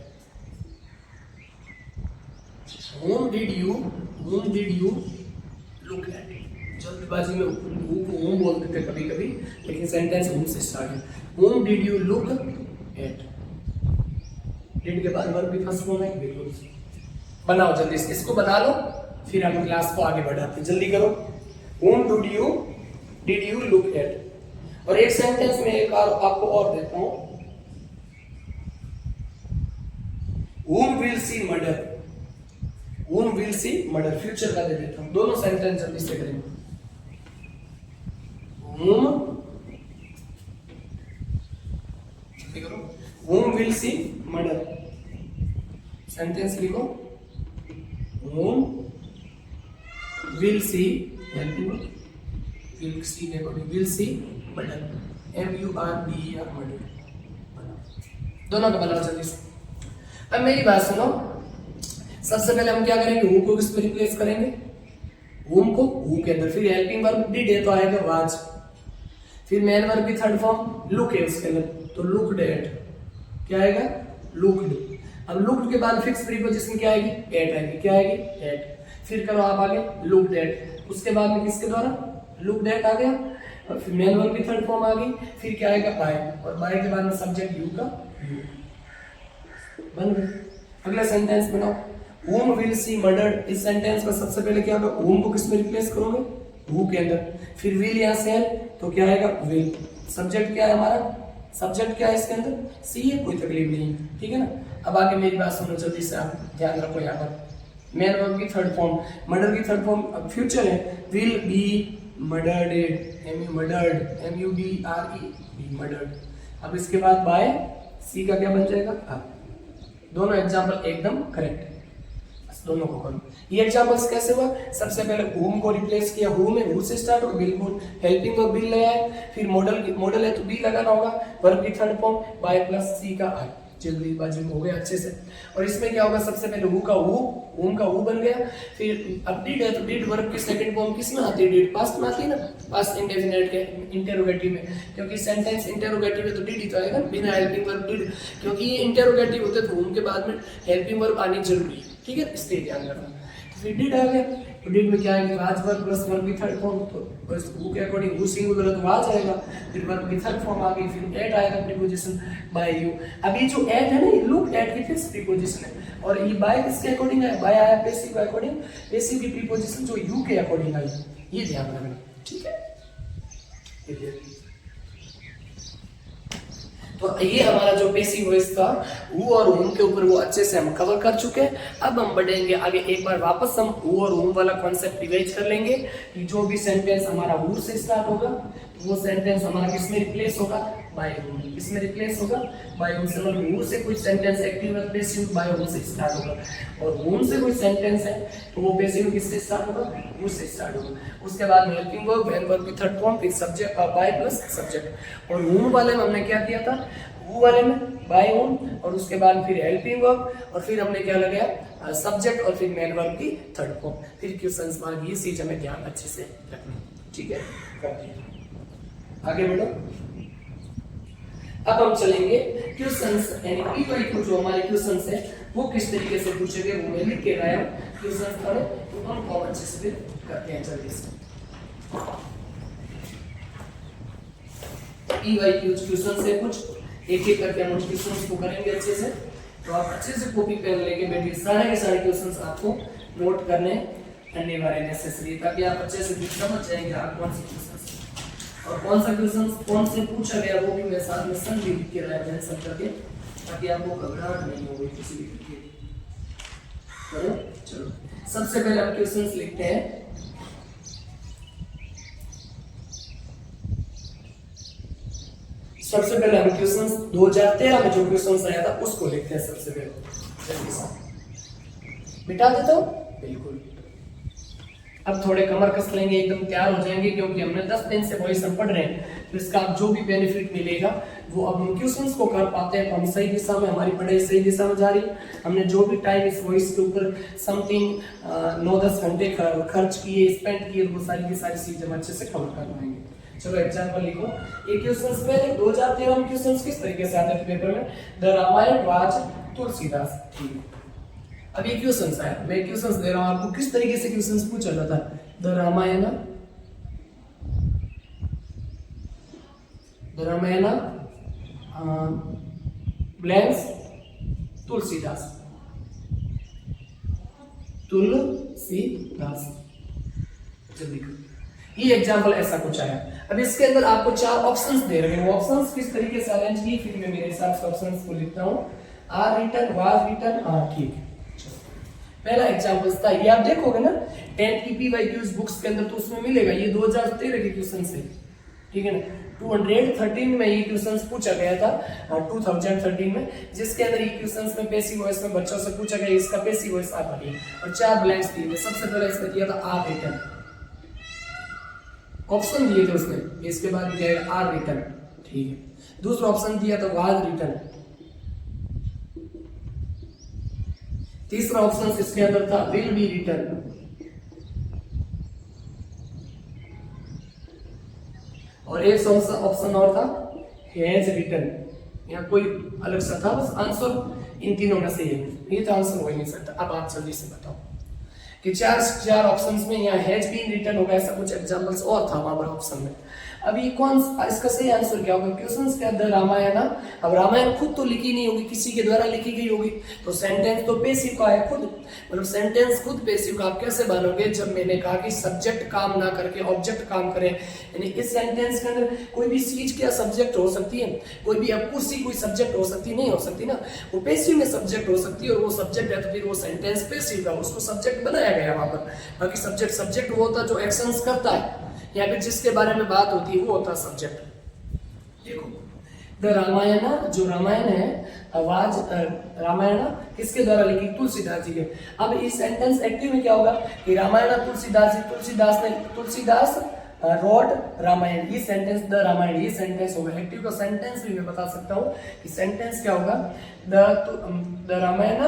[SPEAKER 1] Whom did you look at? जल्दबाजी में whom बोलते थे कभी कभी, लेकिन सेंटेंस whom से स्टार्ट है। Whom did you look at? did के बाद वर्ब भी फर्स्ट फॉर्म है, बिल्कुल। बनाओ जल्दी से, इसको बना लो, फिर हम क्लास को आगे बढ़ाते हैं। जल्दी करो। Whom did you look at? और एक सेंटेंस में एक और आपको और देता हूं, Whom will see murder? Whom will see murder? Future का दे देता हूं। दोनों सेंटेंस जल्दी से करेंगे। Whom will see murder? Sentence लिखो। Whom will see, will see murder, MURDER, murder। दोनों का बनाओ जल्दी से। अब मेरी बात सुनो, सबसे पहले हम क्या करेंगे? हु को किस पे रिप्लेस करेंगे? whom को हु के अंदर, फिर हेल्पिंग वर्ब डिड है तो आएगा वाज, फिर मेन वर्ब की थर्ड फॉर्म लुक है उसके अंदर, तो लुक्ड एट, क्या आएगा? लुक्ड। अब लुक्ड के बाद फिक्स प्रीपोजिशन क्या आएगी? एट आएगी, क्या आएगी? एट। फिर करो आप आगे, लुक्ड एट, उसके बाद में किसके द्वारा? लुक्ड एट आ गया, और फिर मेन वर्ब की थर्ड फॉर्म आ गई, फिर क्या आएगा? बाय, और बाय के बाद में सब्जेक्ट यू का यू, बन गया। अगला सेंटेंस बनाओ, whom will see murdered। इस सेंटेंस का सबसे पहले क्या होगा? whom को किस में रिप्लेस करोगे? who के अंदर, फिर will यहाँ से है तो क्या आएगा? will। सब्जेक्ट क्या है हमारा? सब्जेक्ट क्या है इसके अंदर? सी है, कोई तकलीफ नहीं, ठीक है ना? अब आगे मेरी बात सुनो जल्दी से, आप ध्यान रखो यहाँ पर। मेन वर्ब की थर्ड फॉर्म, मर्डर की थर्ड फॉर्म अब फ्यूचर है, will be murdered, MUDRE, murdered। अब इसके बाद बाय, सी का क्या बन जाएगा? अब दोनों एग्जाम्पल एकदम करेक्ट है, दोनों को करो। ये एग्जाम्पल्स कैसे हुआ? सबसे पहले whom को रिप्लेस किया, who में who से स्टार्ट हो, बिल्कुल। हेल्पिंग वर्ब will ले आए, फिर मॉडल है तो बी लगाना होगा, वर्ब की थर्ड फॉर्म बाय प्लस सी का आई। जल्दीबाजी में हो गया अच्छे से। और इसमें क्या होगा? सबसे पहले who का who बन गया, फिर अब did है तो did वर्ब की सेकंड फॉर्म किस में आती है? did पास्ट में आती है ना, पास्ट इंडेफिनिट के इंटरोगेटिव में, क्योंकि सेंटेंस इंटरोगेटिव है तो did ही तो आएगा बिना हेल्पिंग वर्ब did, क्योंकि ये इंटरोगेटिव होते तो whom के बाद में हेल्पिंग वर्ब आनी जरूरी है, ठीक है? इसलिए ध्यान रखना। फिर did आ गया, तो did में क्या आएगा? वाज वर्ब प्लस वर्ब की थर्ड फॉर्म, तो बस who के अकॉर्डिंग who सिंगुलर है तो वाज आएगा, फिर वर्ब की थर्ड फॉर्म आ गई, फिर एट आएगा प्रीपोजिशन बाय यू। अब ये जो एट है ना, ये लुक एट की फिक्स प्रीपोजिशन है, और ये बाय किसके अकॉर्डिंग है? बाय आया पैसिव के अकॉर्डिंग, पैसिव की प्रीपोजिशन जो यू के अकॉर्डिंग आई, ये ध्यान रखना, ठीक है? तो ये हमारा जो पैसिव वॉइस था who और whom के ऊपर वो अच्छे से हम कवर कर चुके हैं। अब हम बढ़ेंगे आगे, एक बार वापस हम who और whom वाला कॉन्सेप्ट रिवाइज कर लेंगे कि जो भी सेंटेंस हमारा who से स्टार्ट होगा वो सेंटेंस हमारा किसमें रिप्लेस होगा? By whom। किसमें रिप्लेस होगा? बाय whom से। मतलब who से कोई सेंटेंस एक्टिव है पैसिव बाय whom से स्टार्ट होगा, और whom से कोई सेंटेंस है तो वो पैसिव किससे स्टार्ट होगा? who से स्टार्ट होगा। उसके बाद में हेल्पिंग वर्ब, मेन वर्ब की थर्ड फॉर्म, फिर सब्जेक्ट बाय प्लस सब्जेक्ट। और whom वाले में हमने क्या किया था? वो वाले में बाय ऑन, और उसके बाद फिर हेल्पिंग वर्ब, और फिर हमने क्या लगाया सब्जेक्ट, और फिर मेन वर्ब की थर्ड फॉर्म, फिर क्वेश्चंस मार्क। ये चीज हमें ध्यान अच्छे से रखना, ठीक है। आगे बढ़ो। अब हम चलेंगे क्वेश्चंस, यानी पीवाईक्यू जो हमारे क्वेश्चंस है वो किस तरीके से पूछे गए वो मैं लिख के लाया हूं। क्वेश्चंस पढ़े तो हम और अच्छे से करते हैं जल्दी से। पीवाईक्यू क्वेश्चन से कुछ एक एक करके हम क्वेश्चंस को करेंगे अच्छे से। तो आप अच्छे से कॉपी पेन लेके बैठिए, सारे के सारे क्वेश्चंस आपको नोट करने अनिवार्य नेसेसरी, ताकि आप अच्छे से समझ जाएंगे आप कौन से क्वेश्चंस और कौन सा क्वेश्चन कौन से पूछा गया वो भी मैं साथ में सन भी लिख के लाया मेंशन करके, ताकि आपको घबराहट नहीं होगी किसी भी तरीके की। चलो सबसे पहले हम क्वेश्चंस लिखते हैं। सबसे पहले हम क्वेश्चंस 2013 में जो क्वेश्चंस आया था उसको लिखते हैं सबसे पहले। जल्दी से मिटा देता हूं, बिल्कुल। अब थोड़े कमर कस लेंगे, एकदम तैयार हो जाएंगे, क्योंकि हमने 10 दिन से वॉइस हम पढ़ रहे हैं, तो इसका अब जो भी बेनिफिट मिलेगा वो अब हम क्वेश्चंस को कर पाते हैं, तो हम सही दिशा में, हमारी पढ़ाई सही दिशा में जा रही है। हमने जो भी टाइम इस वॉइस के ऊपर समथिंग 9-10 घंटे खर्च किए, स्पेंड किए, वो सारी की सारी चीजें हम अच्छे से कवर कर पाएंगे। चलो एग्जांपल लिखो। ये क्वेश्चंस पहले 2013 में क्वेश्चंस किस तरीके से आते थे पेपर में, द रामायण वाज तुलसीदास। ठीक है, अब ये क्वेश्चंस आया, मैं क्वेश्चंस दे रहा हूं आपको, किस तरीके से क्वेश्चंस पूछा जाता है। The Ramayana blanks Tulsidas, Tulsidas. जल्दी लिखो। ये एग्जांपल ऐसा कुछ आया। अब इसके अंदर आपको 4 ऑप्शंस दे रहे हैं, वो ऑप्शंस किस तरीके से अरेंज किए फिर मैं मेरे हिसाब से ऑप्शंस को लिखता हूं। आर रिटन, वाज रिटन, ठीक है। पहला एग्जांपल था, ये आप देखोगे ना 10th की पीवाईक्यूज बुक्स के अंदर, तो उसमें मिलेगा ये 2013 के क्वेश्चन से, ठीक है ना। 213 में ये क्वेश्चंस पूछा गया था 2013 में, जिसके अंदर ये क्वेश्चंस में पैसिव वॉइस में बच्चों से पूछा गया, इसका पैसिव वॉइस आप पढ़िए, और 4 ब्लैंक्स दिए थे। सबसे पहले इसमें दिया था आर रिटन, ऑप्शन दिए थे उसमें, इसके बाद दिया आर रिटन, ठीक है। दूसरा ऑप्शन दिया था वाज रिटन, तीसरा ऑप्शन इसके अंदर था विल बी रिटन, और एक ऑप्शन और था हैज रिटन, या कोई अलग सा था। बस आंसर इन तीनों में से ये तो आंसर हो ही नहीं सकता। अब आप जल्दी से बताओ कि चार ऑप्शंस में यहाँ हैज बीन रिटन होगा, ऐसा कुछ एग्जांपल्स और था वहां पर ऑप्शन में। अब ये कौन, इसका सही आंसर क्या होगा। क्वेश्चंस के अंदर रामायण, अब रामायण खुद तो लिखी नहीं होगी, किसी के द्वारा लिखी गई होगी, तो सेंटेंस तो पैसिव का है खुद, मतलब सेंटेंस खुद पैसिव का। आप कैसे बनोगे, जब मैंने कहा कि सब्जेक्ट काम ना करके ऑब्जेक्ट काम करे, यानी इस सेंटेंस के अंदर कोई भी चीज क्या सब्जेक्ट हो सकती है, कोई भी अपुसी कोई सब्जेक्ट हो सकती नहीं हो सकती ना, वो पैसिव में सब्जेक्ट हो सकती है, और वो सब्जेक्ट है तो फिर वो सेंटेंस पैसिव का, उसको सब्जेक्ट बनाया गया वहां पर। बाकी सब्जेक्ट वो होता है जो एक्शंस करता है, या फिर जिसके बारे में बात होती है वो होता है सब्जेक्ट। देखो द रामायण, जो रामायण है आवाज, रामायण किसके द्वारा लिखी, तुलसीदास जी के। अब इस सेंटेंस एक्टिव में क्या होगा कि रामायण तुलसीदास जी, तुलसीदास रोट रामायण, ये सेंटेंस द रामायण, ये सेंटेंस होगा। एक्टिव का सेंटेंस भी मैं बता सकता हूँ कि सेंटेंस क्या होगा, द रामायण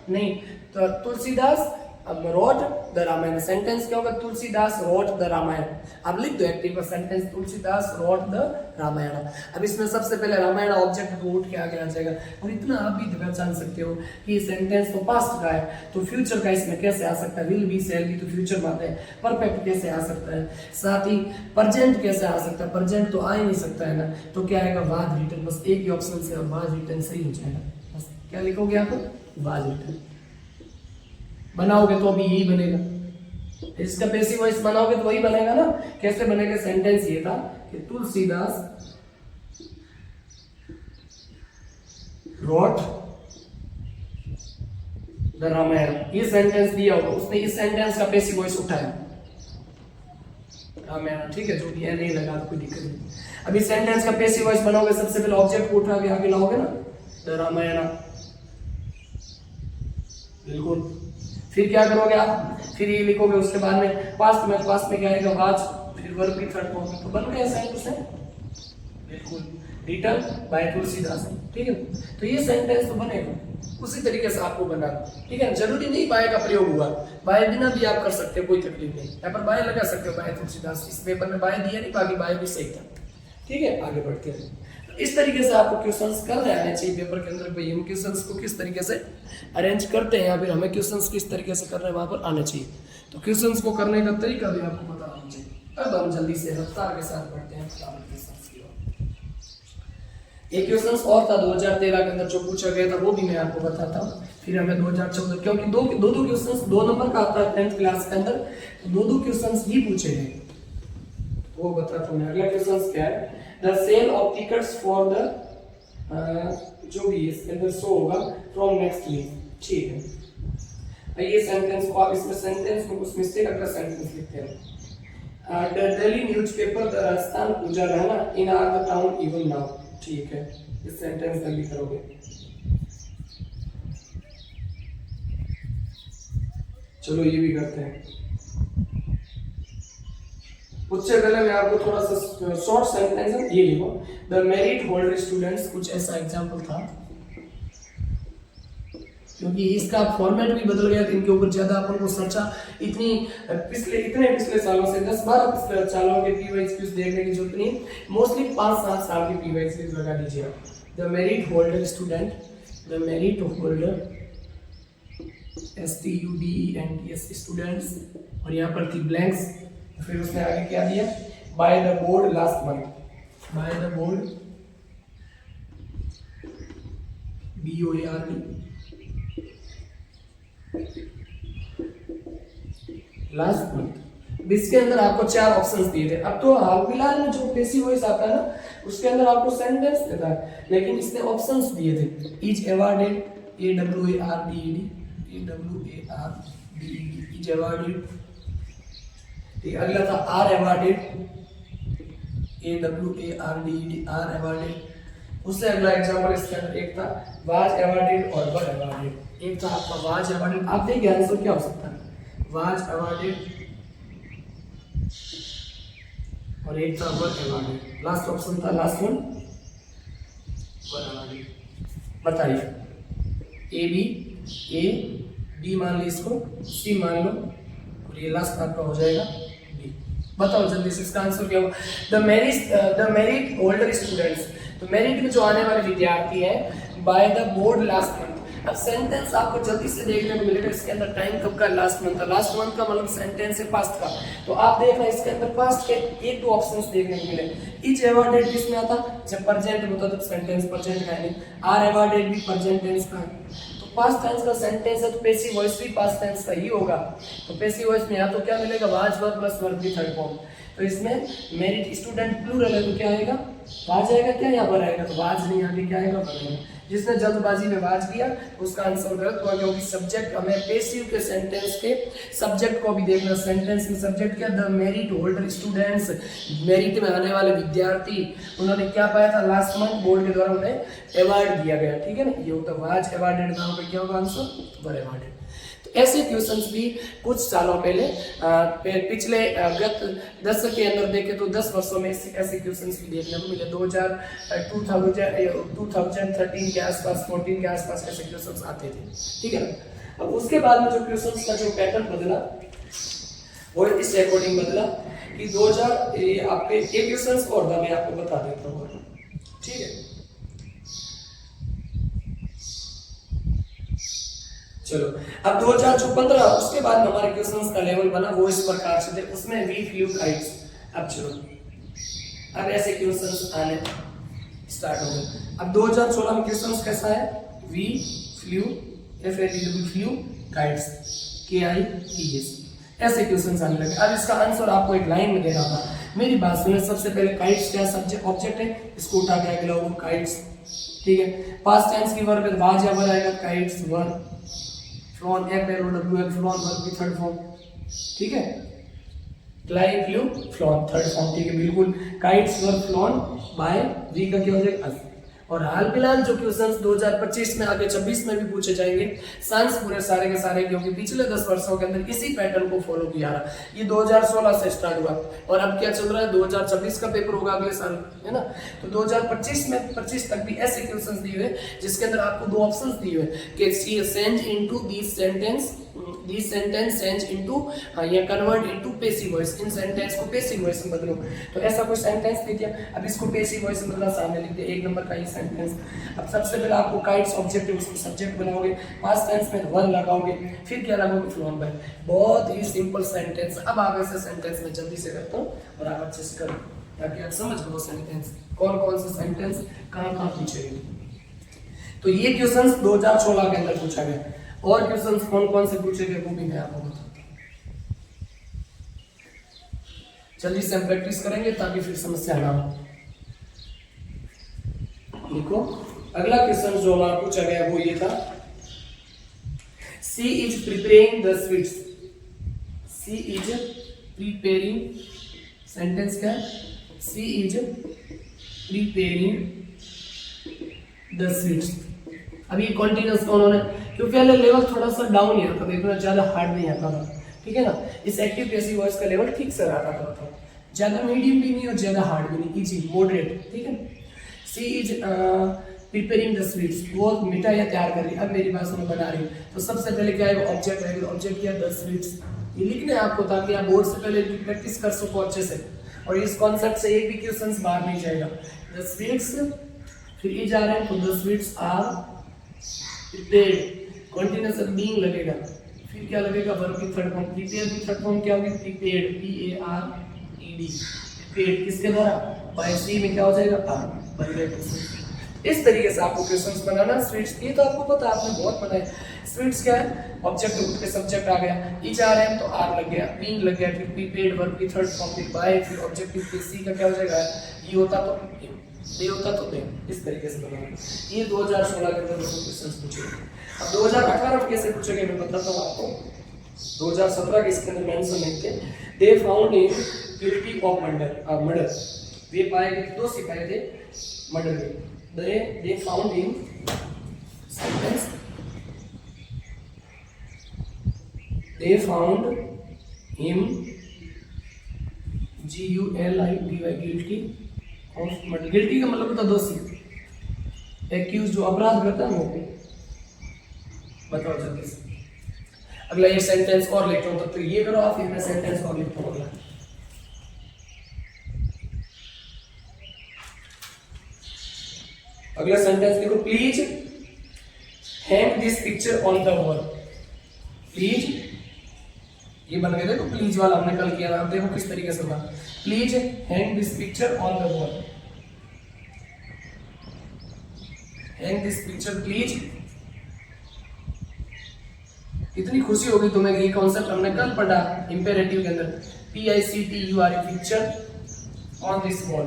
[SPEAKER 1] नहीं, तो Tulsidas wrote the Ramayana, sentence क्या होगा, तुलसीदास रोट द रामायण। अब लिख दो एक्टिव का sentence, Tulsidas wrote the Ramayana. अब इसमें सबसे पहले रामायण ऑब्जेक्ट को उठ के आगे आ जाएगा, और इतना आप भी पहचान सकते हो कि सेंटेंस तो पास्ट का है, तो फ्यूचर का इसमें कैसे आ सकता है, विल बी शैल बी तो फ्यूचर में आता है, परफेक्ट कैसे आ सकता है, साथ ही प्रेजेंट कैसे आ सकता है, प्रेजेंट तो आ ही नहीं सकता है ना, तो क्या आएगा वाज रिटन। बस एक ही ऑप्शन से वाज रिटन सही हो जाएगा। बस क्या लिखोगे आप, वाज रिटन बनाओगे तो अभी यही बनेगा, इसका पैसिव वॉइस बनाओगे तो वही बनेगा ना। कैसे बनेगा, सेंटेंस ये था कि तुलसीदास रोट द रामायण, ये सेंटेंस दिया होगा, उसने इस सेंटेंस का पैसिव वॉइस उठाया रामायण, ठीक है, जो भी है नहीं लगा तो कोई दिक्कत नहीं। अभी सेंटेंस का पैसिव वॉइस बनाओगे, सबसे पहले ऑब्जेक्ट को उठा के आगे लाओगे ना, द रामायण, बिल्कुल। फिर क्या करोगे आप, फिर ये लिखोगे, उसके बाद में पास्ट में क्या आएगा वाज, फिर वर्ब की थर्ड फॉर्म, तो बन गया सेंटेंस है, बिल्कुल। रिटन बाय तुलसीदास, ठीक है। तो ये सेंटेंस तो बनेगा, उसी तरीके से आपको बनाना, ठीक है। जरूरी नहीं बाय का प्रयोग हुआ, बाय बिना भी आप कर सकते हो, कोई तकलीफ नहीं। यहाँ पर बाय लगा सकते हो, बाय तुलसीदास। इस पेपर में बाय दिया नहीं, बाकी बाय भी सही था, ठीक है। आगे बढ़ते हैं। इस तरीके से आपको क्वेश्चंस करने आने चाहिए पेपर के अंदर। भाई हम क्वेश्चंस को किस तरीके से अरेंज करते हैं या फिर हमें क्वेश्चंस किस तरीके से करना है वहां पर आना चाहिए। तो क्वेश्चंस को करने का तरीका भी आपको पता होना चाहिए। अब हम जल्दी से रफ्तार के साथ बढ़ते हैं क्वेश्चंस की ओर। एक क्वेश्चंस और था 2013 के अंदर जो पूछा गया था, वो भी मैं आपको बताता हूँ। फिर हमें 2014, क्योंकि दो क्वेश्चंस 2 नंबर का आता है 10th क्लास के अंदर, दो क्वेश्चंस ही पूछे गए, वो बताता हूँ। अगला क्वेश्चन क्या है, the sale of tickets for the जो भी इसके अंदर शो होगा फ्रॉम नेक्स्ट वीक, ठीक है। ये सेंटेंस को आप इसमें सेंटेंस में कुछ मिस्टेक अगर सेंटेंस लिखते हैं, the daily newspaper the Rajasthan पूजा रहना in are the town even now, ठीक है। इस सेंटेंस जल्दी करोगे। चलो ये भी करते हैं। उससे पहले मैं आपको थोड़ा सा शॉर्ट सेंटेंस ये लिखो, द मेरिट होल्डर स्टूडेंट्स, कुछ ऐसा एग्जांपल था। क्योंकि इसका फॉर्मेट भी बदल गया, इनके ऊपर ज्यादा अपन को चर्चा इतने पिछले सालों से 10-12 पिछले सालों के पीवाईक्यूज देखने की जरूरत नहीं। मोस्टली 5-7 साल की पीवाईक्यूज लगा दीजिए। The merit holder student, the merit holder STUDENTS students, और यहाँ पर थी ब्लैंक्स। फिर उसने आगे क्या दिया, by the board last month, by the board BOARD last month. इसके अंदर आपको 4 ऑप्शंस दिए थे। अब तो हाल फिलहाल में जो पैसिव वॉइस आता है ना, उसके अंदर आपको सेंटेंस देता है, लेकिन इसने ऑप्शंस दिए थे। Is awarded, AWARDED, is awarded. अगला था are awarded, AWARDED, are awarded. उससे अगला एग्जांपल इसके अंदर एक था वाज अवॉर्डेड और वर अवॉर्डेड। एक था आपका वाज अवॉर्डेड, आप देखिए आंसर क्या हो सकता है, वाज अवॉर्डेड, और एक था वर अवॉर्डेड। लास्ट ऑप्शन था, लास्ट वन वर अवॉर्डेड। बताइए ए बी मान ली, इसको सी मान लो, और ये लास्ट आपका हो जाएगा बी। बताओ जल्दी से इसका आंसर क्या होगा। द मेरिट होल्डर स्टूडेंट्स, तो मेरिट में जो आने वाले विद्यार्थी हैं by the board last month. अब सेंटेंस आपको जल्दी से देखने को मिलेगा। इसके अंदर टाइम कब का, लास्ट मंथ का। लास्ट मंथ का मतलब सेंटेंस है पास्ट का, तो आप देख रहे हैं इसके अंदर पास्ट के 1-2 ऑप्शंस देखने को मिले। इज अवॉर्डेड किसमें आता, जब प्रेजेंट होता तो सेंटेंस प्रेजेंट का है। आर अवॉर्डेड भी प्रेजेंट टेंस का है। तो पास्ट टेंस का सेंटेंस है, तो पैसिव वॉइस भी पास्ट टेंस का ही होगा। तो पैसिव वॉइस में या तो क्या मिलेगा, वाज वर्ब प्लस वर्ब की थर्ड फॉर्म। तो इसमें मेरिट स्टूडेंट प्लूरल है, तो क्या आएगा, वाज आएगा क्या, यहाँ पर आएगा। तो वाज नहीं, आगे क्या आएगा, वर। जिसने जल्दबाजी में वाज किया उसका आंसर गलत हुआ, क्योंकि सब्जेक्ट हमें पैसिव के सेंटेंस के सब्जेक्ट को भी देखना। सेंटेंस में सब्जेक्ट क्या, the merit holder students, merit में आने वाले विद्यार्थी, उन्होंने क्या पाया था, लास्ट मंथ बोर्ड के द्वारा उन्हें अवार्ड दिया गया, ठीक है ना। ये होता वाज अवार्डेड, नाम पे क्या होगा आंसर, वर अवार्डेड। ऐसे क्वेश्चंस भी कुछ सालों पहले पिछले गत दशक के अंदर देखें तो 10 वर्षों में ऐसे क्वेश्चंस भी देखने को मिले। 2013 के आसपास, 14 के आसपास ऐसे क्वेश्चंस आते थे, ठीक है ना। अब उसके बाद में जो क्वेश्चंस का जो पैटर्न बदला वो इस अकॉर्डिंग बदला कि 2000 आपके एक क्वेश्चंस और था, मैं आपको बता देता हूँ, ठीक है। चलो अब 2015 उसके बाद हमारे क्वेश्चंस का लेवल बना वो इस प्रकार से थे, उसमें वी फ्लू काइट्स। अब चलो अब ऐसे क्वेश्चंस आने स्टार्ट हो गए। अब 2016 में क्वेश्चंस कैसा है, we flew flew kites, KITS, ऐसे क्वेश्चंस आने लगे। अब इसका आंसर आपको एक लाइन में देना था। मेरी बात सुनिए, सबसे पहले काइट्स क्या सब्जेक्ट ऑब्जेक्ट है, इसको उठा के अगला वो काइट्स, ठीक है। पास्ट टेंस की वर्ब वाज या वर आएगा, kites were, flown FLOWN flown verb की थर्ड फॉर्म, ठीक है। Fly flew flown third form, ठीक है बिल्कुल। Kites were flown by we का क्या हो जाएगा, और हाल फिलहाल जो क्वेश्चंस 2025 में आगे 26 में भी पूछे जाएंगे साइंस पूरे सारे के सारे, क्योंकि पिछले 10 वर्षों के अंदर इसी पैटर्न को फॉलो किया रहा। ये 2016 से स्टार्ट हुआ और अब क्या चल रहा है, 2026 का पेपर होगा अगले साल, है ना। तो 2025 में 25 तक भी ऐसे क्वेश्चंस दिए हुए जिसके अंदर आपको दो ऑप्शंस दिए हुए कि change into this sentence change into या कन्वर्ट इनटू पैसिव वॉइस, इन सेंटेंस को पैसिव वॉइस में बदलो। तो ऐसा कोई सेंटेंस दे दिया, अब इसको पैसिव वॉइस में बदला, सामने लिख दिया 1 नंबर का ये सेंटेंस। अब सबसे पहले आपको काइट्स ऑब्जेक्ट है उसको सब्जेक्ट बनाओगे, पास्ट टेंस में वन लगाओगे, फिर क्या लगाओगे, फ्लोन बाय। बहुत ही सिंपल सेंटेंस। अब आगे से सेंटेंस में जल्दी से करता हूँ और आप अच्छे से करो ताकि आप समझ लो सेंटेंस कौन कौन से सेंटेंस कहाँ पूछेंगे। तो ये क्वेश्चंस 2016 के अंदर पूछा गया, और क्वेश्चंस कौन कौन से पूछे गए वो भी मैं आपको बताऊं। जल्दी से हम प्रैक्टिस करेंगे ताकि फिर समस्या ना हो। देखो अगला क्वेश्चन जो हमारा पूछा गया वो ये था, she is preparing the sweets. She is preparing, sentence क्या है, she is preparing the sweets. अभी कॉन्टिन्यूस कौन होना है, क्योंकि पहले लेवल थोड़ा सा डाउन ही आता था, इतना ज्यादा हार्ड नहीं आता था, ठीक है ना। इस एक्टिव पैसिव वॉइस का लेवल ठीक से आता था, ज्यादा मीडियम भी नहीं और ज्यादा हार्ड भी नहीं, इजी मॉडरेट, ठीक है। She is preparing the sweets, वो मिठाइयाँ तैयार कर रही है, अब मेरी बात सुनो, बना रही है। तो सबसे पहले क्या है, ऑब्जेक्ट रहेगा, ऑब्जेक्ट क्या, द स्वीट्स। ये लिखना है आपको ताकि आप बोर्ड से पहले प्रैक्टिस कर सको अच्छे से, और इस कॉन्सेप्ट से एक भी क्वेश्चन बाहर नहीं जाएगा। द स्वीट्स, फिर ये जा रहे हैं तो the sweets are prepared, continuous being लगेगा, फिर क्या लगेगा, वर्ब की थर्ड फॉर्म, प्रिपेयर की थर्ड फॉर्म क्या होगी, प्रिपेयर्ड, PARED, प्रिपेयर्ड किसके द्वारा, बाय सी में क्या हो जाएगा, बन गया। इस तरीके से आपको क्वेश्चंस बनाना। स्वीट्स ये तो आपको पता है, आपने बहुत बनाए। स्वीट्स क्या है, ऑब्जेक्ट के सब्जेक्ट आ गया, ई जा रहे हैं तो आर लग गया, बीइंग लग गया, फिर प्रीपेड वर्ब की थर्ड फॉर्म, फिर बाय, फिर ऑब्जेक्टिव के सी का क्या हो जाएगा, ई होता तो दे होता तो दे। इस तरीके से बनाना। ये 2016 के अंदर क्वेश्चंस पूछे। अब 2018 में कैसे पूछे गए मैं बताता हूँ आपको। 2017 के इसके अंदर मेंशन है कि they found him guilty of murder. वे पाए गए, दोषी पाए थे मर्डर में। They found him, sentence, they found him GUILTY guilty of murder। guilty का मतलब होता है दोषी, एक्यूज जो अपराध करता है वो। बताओ जल्दी से। अगला ये सेंटेंस और लिखता हूँ, तो ये करो आप, फिर मैं सेंटेंस और लिखता हूँ अगला। अगला सेंटेंस देखो, please hang this picture on the wall. Please, ये बन गया, देखो प्लीज वाला हमने कल किया था, अब देखो किस तरीके से होगा। Please hang this picture on the wall, hang this picture please. इतनी खुशी होगी तुम्हें, ये कॉन्सेप्ट हमने कल पढ़ा इंपेरेटिव के अंदर, PICTURE, picture on this wall,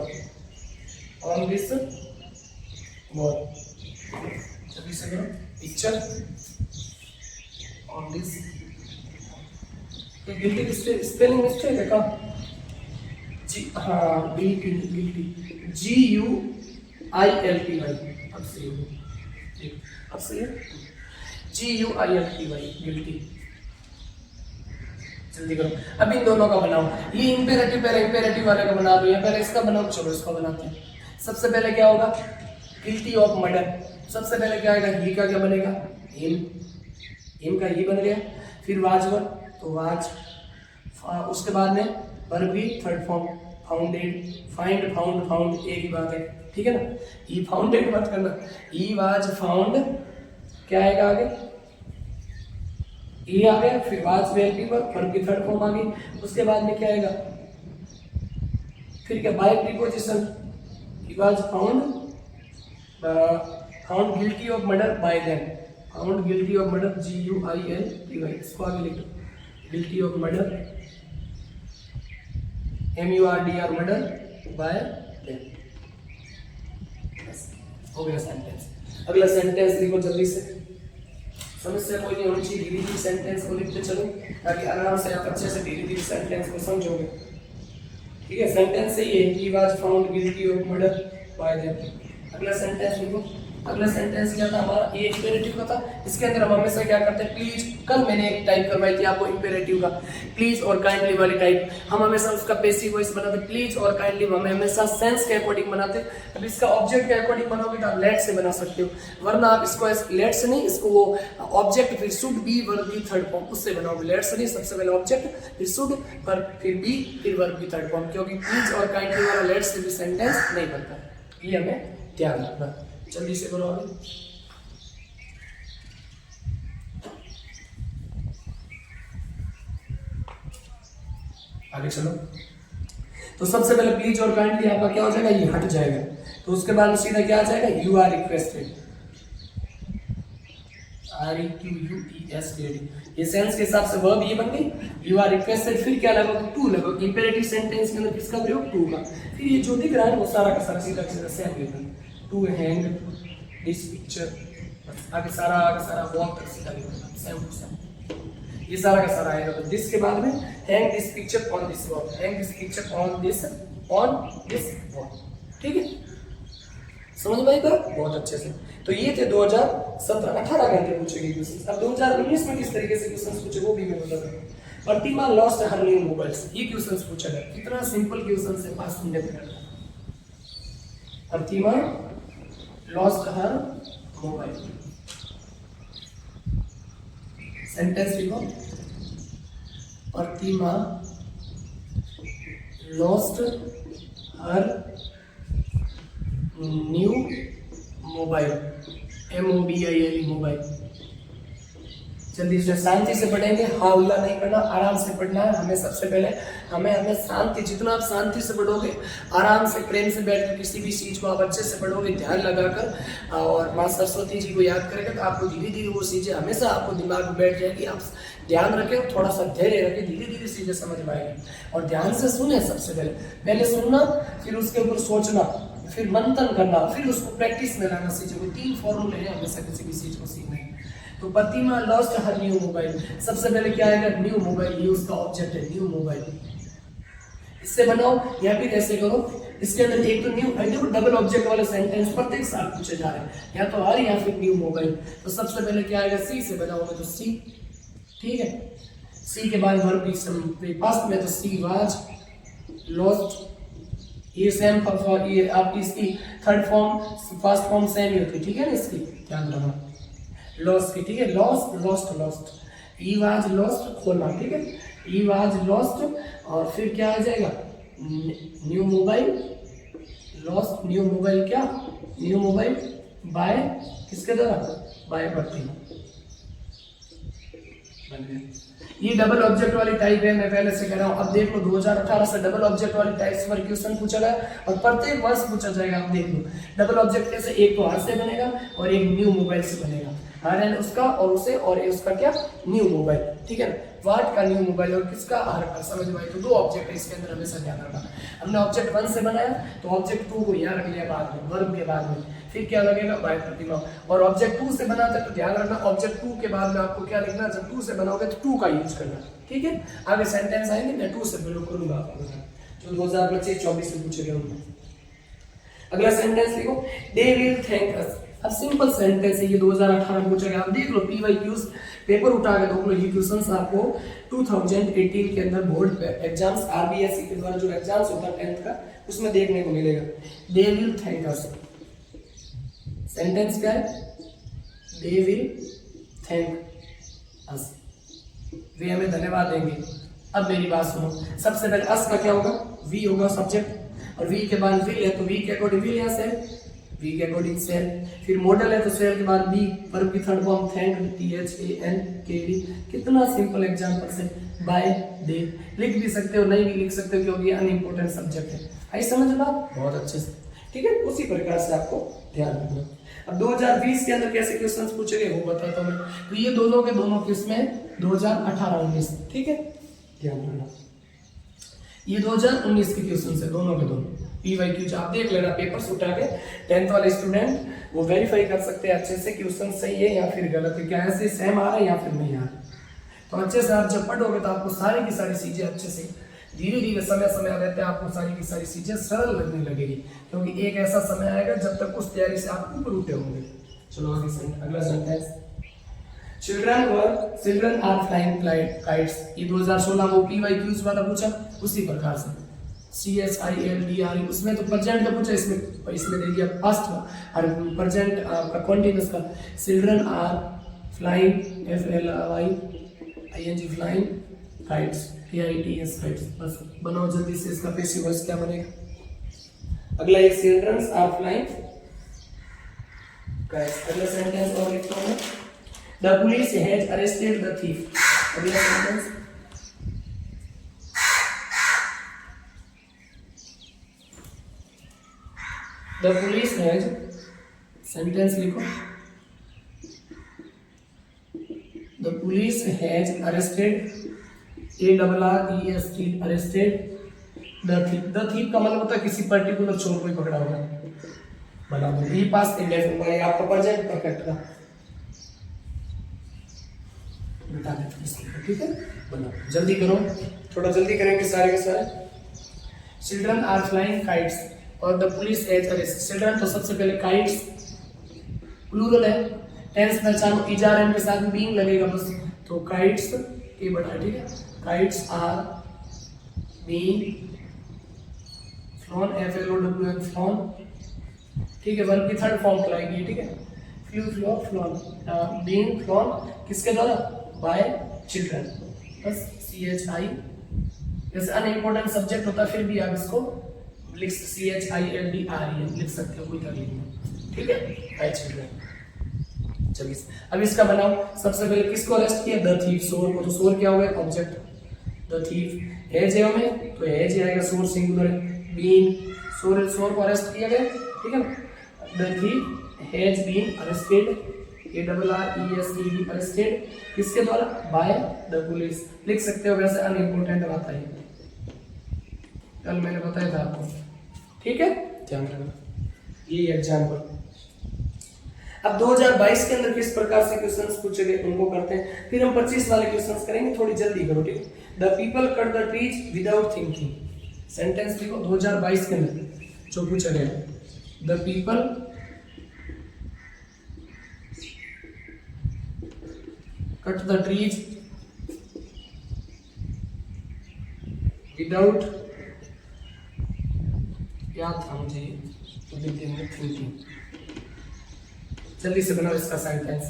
[SPEAKER 1] on this wall. जल्दी से करो, picture on this. Guilty spelling mistake है का, जी हाँ, गिल्टी GUILTY। अब सही है, अब सही है, GUILTY गिल्टी। जल्दी करो, अब इन दोनों का बनाओ। ये इंपेरेटिव पहले इंपेरेटिव वाले का बना दो, या पहले इसका बनाओ। चलो इसका बनाते हैं। सबसे पहले क्या होगा, गिल्टी ऑफ मर्डर। सबसे पहले क्या आएगा, ही का क्या बनेगा, हिम का ही बन गया। फिर वाज वर, तो वाज, उसके बाद में वर्ब भी third form, founded, find, found एक ही बात है, ठीक है ना। ही फाउंडेड मत करना, ही वाज फाउंड, क्या आएगा आगे, ही आ गया, फिर वाज वेल की वर्ब की थर्ड फॉर्म आ गई। उसके बाद में क्या आएगा, फिर क्या, by preposition, he was found guilty of murder by them, found guilty of murder GUILTY। इसको आगे लिख दो, guilty of murder MURDER murder by them. हो गया सेंटेंस। अगला सेंटेंस लिखो जल्दी से, समस्या कोई नहीं होनी चाहिए, धीरे धीरे सेंटेंस को लिखते चलो ताकि आराम से आप अच्छे से धीरे धीरे सेंटेंस को समझोगे, ठीक है। सेंटेंस से ये, ही was found guilty of murder by them. अगला सेंटेंस लिखो। अगला सेंटेंस क्या था हमारा, ये इंपेरेटिव का था। इसके अंदर हम हमेशा क्या करते हैं, प्लीज, कल मैंने एक टाइप करवाई थी आपको इंपेरेटिव का, प्लीज और काइंडली वाली टाइप, हम हमेशा उसका पैसिव वॉइस बनाते, प्लीज और काइंडली हम हमेशा सेंस के अकॉर्डिंग बनाते। अब इसका ऑब्जेक्ट के अकॉर्डिंग बनाओगे तो आप लेट से बना सकते हो, वरना आप इसको लेट से नहीं, इसको वो ऑब्जेक्ट फिर शुड बी वर्ब की थर्ड फॉर्म, उससे बनाओगे। लेट से नहीं, सबसे पहले ऑब्जेक्ट फिर शुड फिर बी फिर वर्ब की थर्ड फॉर्म, क्योंकि प्लीज और काइंडली वाला लेट से भी सेंटेंस नहीं बनता, ये हमें ध्यान रखना। जल्दी से करो आगे। आगे चलो। तो सबसे पहले प्लीज और काइंडली आपका क्या हो जाएगा, ये हट जाएगा। तो उसके बाद सीधा क्या आ जाएगा, यू आर रिक्वेस्टेड, REQUESTED, ये सेंस के हिसाब से वर्ब ये बन गई, यू आर रिक्वेस्टेड। फिर क्या लगो, टू लगो, इंपेरेटिव सेंटेंस के अंदर किसका प्रयोग, टू का। फिर ये जो दिख रहा है वो सारा का सारा सीधा सीधा सेम लिखना, टू हैंग दिस पिक्चर, आगे सारा का सारा वॉक तक सीधा लिखना, सेम टू सेम, ये सारा का सारा आएगा। तो दिस के बाद में hang this picture on this wall, hang this picture on this wall, ठीक है, समझ में आई बात, बहुत अच्छे से। तो ये थे 2017-18 घंटे पूछे गए क्वेश्चन। अब 2019 में किस तरीके से क्वेश्चन पूछे वो भी मैं बता दूं। Pratima lost her new mobiles, ये क्वेश्चन पूछा गया, कितना सिंपल क्वेश्चन से 5 मिनट में। Pratima lost her mobile, sentence लिखो, Pratima lost her new mobile, MOBILE mobile. जल्दी से शांति से पढ़ेंगे, हाँ उल्ला नहीं करना, आराम से पढ़ना है। हमें सबसे पहले हमें शांति, जितना आप शांति से पढ़ोगे, आराम से प्रेम से बैठ कर किसी भी चीज को आप अच्छे से पढ़ोगे, ध्यान लगाकर, और माँ सरस्वती जी को याद करेंगे तो आपको धीरे धीरे वो चीजें हमेशा आपको दिमाग में बैठ जाएगी। आप ध्यान रखें, थोड़ा सा धैर्य रखें, धीरे धीरे चीजें समझ में आएगी। और ध्यान से सुने, सबसे पहले सुनना, फिर उसके ऊपर सोचना, फिर मंथन करना, फिर उसको प्रैक्टिस में लाना चीजों को। 3 फॉर्मूले हैं हमेशा किसी भी चीज को सीखने। तो प्रतिमा लॉस्ट हर न्यू मोबाइल, सबसे पहले क्या आएगा, न्यू मोबाइल, ये उसका ऑब्जेक्ट है, न्यू मोबाइल। इससे बनाओ या फिर ऐसे करो, इसके अंदर एक तो न्यू, देखो डबल ऑब्जेक्ट वाले सेंटेंस प्रत्येक साल पूछे जा रहे हैं, या तो हर या फिर न्यू मोबाइल। तो सबसे पहले क्या आएगा, सी से बनाओगे तो सी, ठीक है, सी के बाद वर्ब पास्ट में तो सी वाज लॉस्ट, ये सेम ये आपकी इसकी third form first form same ही होती है, ठीक है ना, इसकी ध्यान रखना, लॉस्ट की, ठीक है, लॉस्ट, ई वाज लॉस्ट खोलना, ठीक है, ई वाज लॉस्ट, और फिर क्या आ जाएगा, new mobile lost, new mobile क्या, न्यू मोबाइल बाय किसके द्वारा, बाय प्रतिमा। ये डबल ऑब्जेक्ट वाली टाइप है, मैं पहले से कह रहा हूँ। अब देख लो 2018 से डबल ऑब्जेक्ट वाली टाइप्स पर क्वेश्चन पूछा गया और प्रत्येक वर्ष पूछा जाएगा। आप देख लो डबल ऑब्जेक्ट कैसे, एक तो हर से बनेगा और एक न्यू मोबाइल से बनेगा, हर है उसका और उसे, और उसका क्या, न्यू मोबाइल, ठीक है ना, वाट का न्यू मोबाइल और किसका, हर का, समझ में आई। तो 2 ऑब्जेक्ट है इसके अंदर, हमेशा ध्यान रखना। हमने ऑब्जेक्ट 1 से बनाया तो ऑब्जेक्ट 2 को यहाँ रख लिया बाद में, वर्ब के बाद में, फिर क्या लगेगा, बाय प्रतिमा। और ऑब्जेक्ट 2 से बनाते तो ध्यान रखना, ऑब्जेक्ट 2 के बाद में आपको क्या लिखना, जब 2 से बनाओगे तो 2 का यूज करना, ठीक है। आगे सेंटेंस आएंगे, मैं 2 से प्रयोग करूंगा आपको, जो 2025-24 से पूछे गए उनमें। अगला सेंटेंस लिखो, दे विल थैंक अस। अब सिंपल सेंटेंस है, ये 2018 पूछा गया। आप देख लो PYQs पेपर उठा के देख लो, ये क्वेश्चंस आपको 2018 के अंदर बोर्ड एग्जाम्स RBSE के द्वारा जो एग्जाम्स होता है 10th का, उसमें देखने को मिलेगा। They will thank us, sentence क्या है, दे विल थैंक अस, वे हमें धन्यवाद देंगे। अब मेरी बात सुनो, सबसे पहले अस का क्या होगा, वी होगा सब्जेक्ट, और वी के बाद विल है तो वी के अकॉर्डिंग विल या सेल, वी के अकॉर्डिंग सेल, फिर मॉडल है तो सेल के बाद बी, वर्ब की थर्ड फॉर्म थैंक, THANKD। कितना सिंपल एग्जांपल से, बाय, दे, लिख भी सकते हो, नहीं भी लिख सकते हो क्योंकि अनइम्पोर्टेंट सब्जेक्ट है। आई समझ लो बहुत अच्छे से, ठीक है। उसी प्रकार से आपको ध्यान रखना। अब 2020 के अंदर कैसे क्वेश्चंस पूछे गए वो बताता हूँ मैं। तो ये दोनों के दोनों किसमें 2018-19, ठीक है, ध्यान रखना। ये 2019 के क्वेश्चन है, दोनों के दोनों PYQ। आप देख लेना, पेपर्स उठा के 10th वाले स्टूडेंट वो वेरीफाई कर सकते हैं अच्छे से क्वेश्चन सही है या फिर गलत है, क्या ऐसे सेम आ रहा है या फिर नहीं आ रहा। तो अच्छे से आप जब पढ़ोगे तो आपको सारी की सारी चीजें अच्छे से धीरे धीरे समय समय रहते आपको सारी की सारी चीजें सरल लगने लगेगी, क्योंकि एक ऐसा समय आएगा जब तक उस तैयारी से आप ऊपर उठे होंगे। चलो आगे अगला sentence. Children are flying kites, ये 2016 में PYQs वाला पूछा, उसी प्रकार से CHILDRE, उसमें तो प्रेजेंट का पूछा, इसमें दे दिया पास्ट का और प्रेजेंट का कॉन्टिन्यूअस का। Children are flying FLYING flying kites, KITS kites. बस बनाओ जल्दी से, इसका पैसिव वॉइस क्या बनेगा। अगला एक चिल्ड्रन आर फ्लाइंग काइट्स। अगला सेंटेंस और लिखता हूं, the police has arrested the thief. अगला sentence, the police has, sentence लिखो, the police has arrested, ARREST arrested the thief. The thief का मतलब होता है किसी पर्टिकुलर चोर को पकड़ा होगा। बना दो, ये पास इंडेफिनिट है, आपका प्रेजेंट परफेक्ट का बता देते हैं, ठीक है। बनाओ जल्दी करो, थोड़ा जल्दी करेंगे सारे के सारे। चिल्ड्रन आर फ्लाइंग काइट्स और the police has arrested. Children तो सबसे पहले काइट्स प्लूरल है, टेंस पहचानो, इजारम के साथ बीइंग लगेगा बस, तो काइट्स ये बड़ा है, ठीक है। Kites are being flown, FLOWN flown, ठीक है। वर्ब की थर्ड फॉर्म कराएगी, ठीक है। Flew flow flown, being flown किसके द्वारा, बाय चिल्ड्रन, बस CHI। जैसे अनइम्पोर्टेंट सब्जेक्ट होता है फिर भी आप इसको लिख CHILDREN लिख सकते हो, कोई तकलीफ नहीं, ठीक है, बाय चिल्ड्रन। चलिए अब इसका बनाओ। सबसे पहले किसको अरेस्ट किया, द थीफ, सोर को, तो सोर क्या हो गया, ऑब्जेक्ट, द थीफ। हैज है में तो हैज आएगा, सोर सिंगुलर है, बीइंग, सोर को अरेस्ट किया गया, ठीक है। The thief has been arrested, ARRESTED arrested, किसके द्वारा, बाय द पुलिस लिख सकते हो। वैसे अनइम्पोर्टेंट बात है, कल मैंने बताया था आपको, ठीक है, ध्यान रखना। ये एग्जाम्पल। अब 2022 के अंदर किस प्रकार से क्वेश्चंस पूछे गए उनको करते हैं, फिर हम 25 वाले क्वेश्चंस करेंगे, थोड़ी जल्दी करो, ठीक है। The people cut the trees without thinking. Sentence लिखो 2022 के अंदर जो पूछा गया, the people cut the trees without, याद था मुझे तो थिंकिंग। जल्दी से बनाओ इसका सेंटेंस,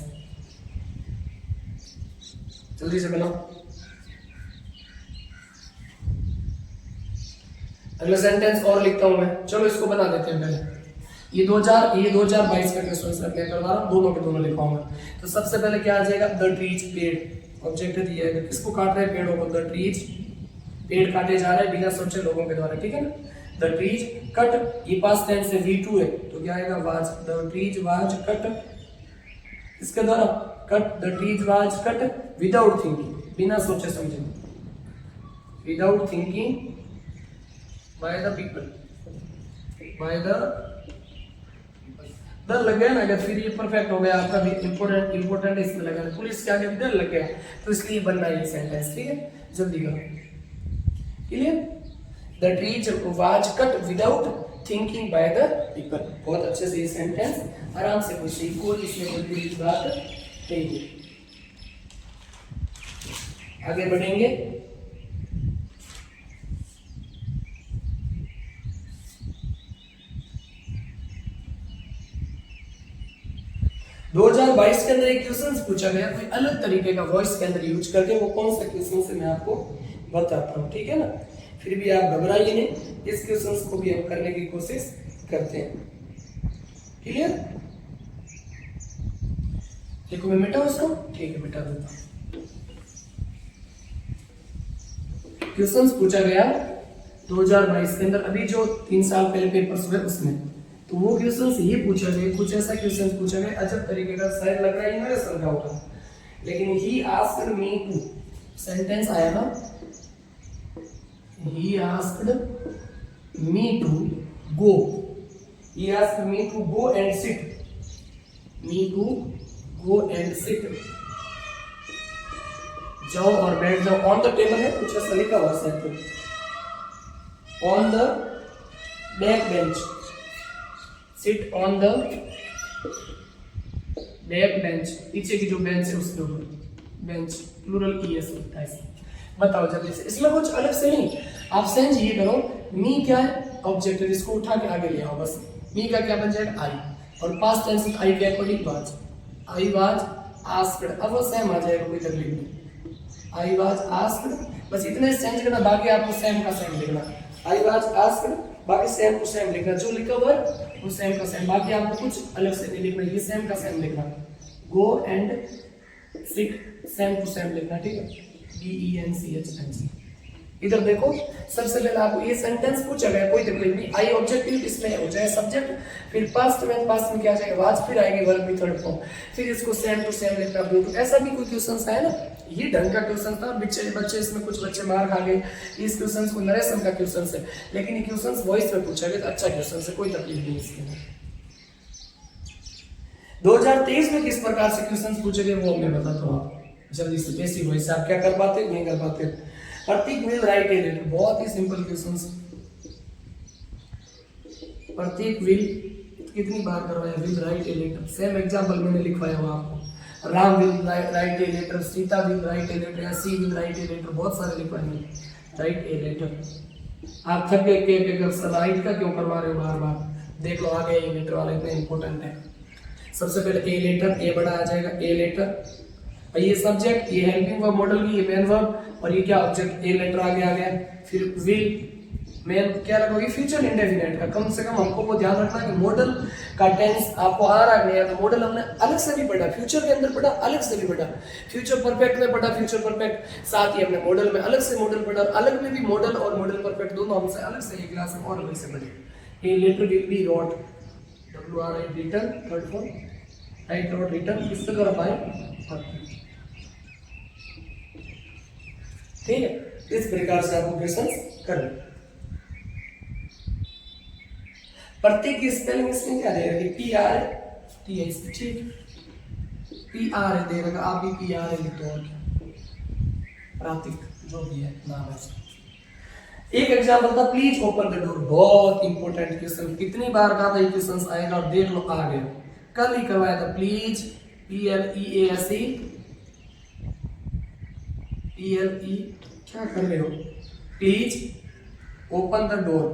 [SPEAKER 1] जल्दी से बनाओ। अगला सेंटेंस और लिखता हूं मैं, चलो इसको बना देते हैं पहले। ये 2022 का क्वेश्चन मैं करवा रहा हूं, दोनों के दोनों लिखवाऊंगा। तो सबसे पहले क्या आ जाएगा, द ट्रीज, पेड़, ऑब्जेक्ट दिया है, किसको काट रहे हैं, पेड़ों को, द ट्रीज, पेड़ काटे जा रहे हैं बिना सोचे लोगों के द्वारा, ठीक है ना। द ट्रीज कट, ये पास्ट टेंस से V2 है तो क्या आएगा, was, the trees was cut, इसके द्वारा, cut, the trees was cut without thinking, बिना सोचे समझे, without thinking by the people, by the लग गया ना, अगर फिर ये परफेक्ट हो गया आपका भी, इंपोर्टेंट इसमें लगा, पुलिस के आगे भी डर लग गया, तो इसलिए बनना है ये सेंटेंस, ठीक है। जल्दी करो, clear. The trees was cut without thinking by the people. बहुत अच्छे से ये सेंटेंस आराम से पूछिए, कोई इसमें कोई बुरी बात नहीं है। आगे बढ़ेंगे, दो 2022 के अंदर एक क्वेश्चन पूछा गया, कोई अलग तरीके का वॉइस के अंदर यूज करके, वो कौन सा क्वेश्चन से मैं आपको बताता हूँ, ठीक है ना। फिर भी आप घबराइए नहीं, इस क्वेश्चन को भी हम करने की कोशिश करते हैं, क्लियर। देखो मैं मिटाऊं इसको, ठीक है मिटा देता हूं। क्वेश्चन पूछा गया 2022 के अंदर, अभी जो 3 साल पहले पेपर्स हुए उसमें, तो वो क्वेश्चन ये पूछा गया, कुछ ऐसा क्वेश्चन पूछा गया अजब तरीके का, शायद लग रहा है मेरे सर का उठा, लेकिन he asked me to, sentence आया था, he asked me to go, he asked me to go and sit, me to go and sit, जाओ और बैठ जाओ, ऑन द टेबल है, कुछ ऐसा लिखा हुआ है, on the back bench, sit on the back bench, पीछे की जो बेंच है उसके ऊपर, बेंच प्लूरल ईएस होता है। बताओ जल्दी से, इसमें कुछ अलग से नहीं, आप सेंस ये करो, मी क्या है ऑब्जेक्ट है, इसको उठा के आगे ले आओ बस, मी का क्या बन जाएगा आई, और पास्ट टेंस आई के according was, I was asked, अब वो सेम आ जाएगा, कोई तकलीफ नहीं, आई वाज आस्क्ड, बस इतने चेंज करना, बाकी आपको सेम का सेम लिखना, आई वाज आस्क्ड, बाकी सेम टू सेम लिखना, जो लिखा हुआ है वो सेम का सेम, बाकी आपको कुछ अलग से नहीं लिखना, ये सेम का सेम लिखना, go and sit same to same लिखना, ठीक है, DENCH। इधर देखो, सबसे पहले आपको ये सेंटेंस पूछा गया, कोई तकलीफ नहीं, आई ऑब्जेक्टिव इसमें हो जाए सब्जेक्ट, फिर पास्ट में क्या जाएगा वाज, फिर आएगी वर्ब में थर्ड फॉर्म, फिर इसको सेम टू सेम लिखना, गो टू, ऐसा भी कोई क्वेश्चन है ना, ये ढंग का क्वेश्चन था, बच्चे इसमें कुछ बच्चे मार खा गए, इस क्वेश्चन को नरेशन का क्वेश्चन है, लेकिन ये क्वेश्चन वॉइस में पूछा गया, अच्छा क्वेश्चन है, कोई तकलीफ नहीं इसके अंदर। 2023 में किस प्रकार से क्वेश्चन पूछे गए वो मैं बताता हूँ आपको जल्दी से, बेसिक वॉइस आप क्या कर पाते नहीं कर पाते। Prateek will write a letter, बहुत ही सिंपल क्वेश्चन। प्रतीक विल कितनी बार करवाया, will write a letter, same example मैंने लिखवाया हुआ आपको, Ram will write a letter, Sita will write a letter, या she will write a letter, बहुत सारे लिखवाए, राइट ए लेटर। आप थक गए के राइट का क्यों करवा रहे हो बार बार, देख लो आगे ए लेटर वाला इतना इंपॉर्टेंट है। सबसे पहले ए लेटर, ए बड़ा आ जाएगा, ए लेटर, ये सब्जेक्ट, ये हेल्पिंग वर्ब मॉडल की, ये मेन वर्ब, और ये क्या ऑब्जेक्ट, ए लेटर आगे आ गया, फिर विल, मेन क्या रखोगे फ्यूचर इंडेफिनिट का, कम से कम हमको वो ध्यान रखना कि मॉडल का टेंस आपको आ रहा नहीं है, तो मॉडल हमने अलग से भी पढ़ा, फ्यूचर के अंदर पढ़ा, अलग से भी पढ़ा, फ्यूचर परफेक्ट में पढ़ा फ्यूचर परफेक्ट, साथ ही हमने मॉडल में अलग से मॉडल पढ़ा, अलग में भी मॉडल और मॉडल परफेक्ट दोनों हमसे अलग से एक क्लास में और अलग से पढ़े। A letter will be wrote, WRITE written, third form write wrote written, किस तरह पाए, ठीक है, इस प्रकार से आपको क्वेश्चन करना। प्रतीक की स्पेलिंग इसमें क्या दे रखी, PRTH, ठीक, PR दे रखा, आप भी PR लिख दो, और क्या प्रतीक जो भी है नाम है। एक एग्जांपल था, प्लीज ओपन द डोर, बहुत इंपॉर्टेंट क्वेश्चन, कितनी बार कहा था ये क्वेश्चन आएगा, और देख लो आ गया, कल ही करवाया था, प्लीज PLEASE, क्या कर रहे हो, please open the door,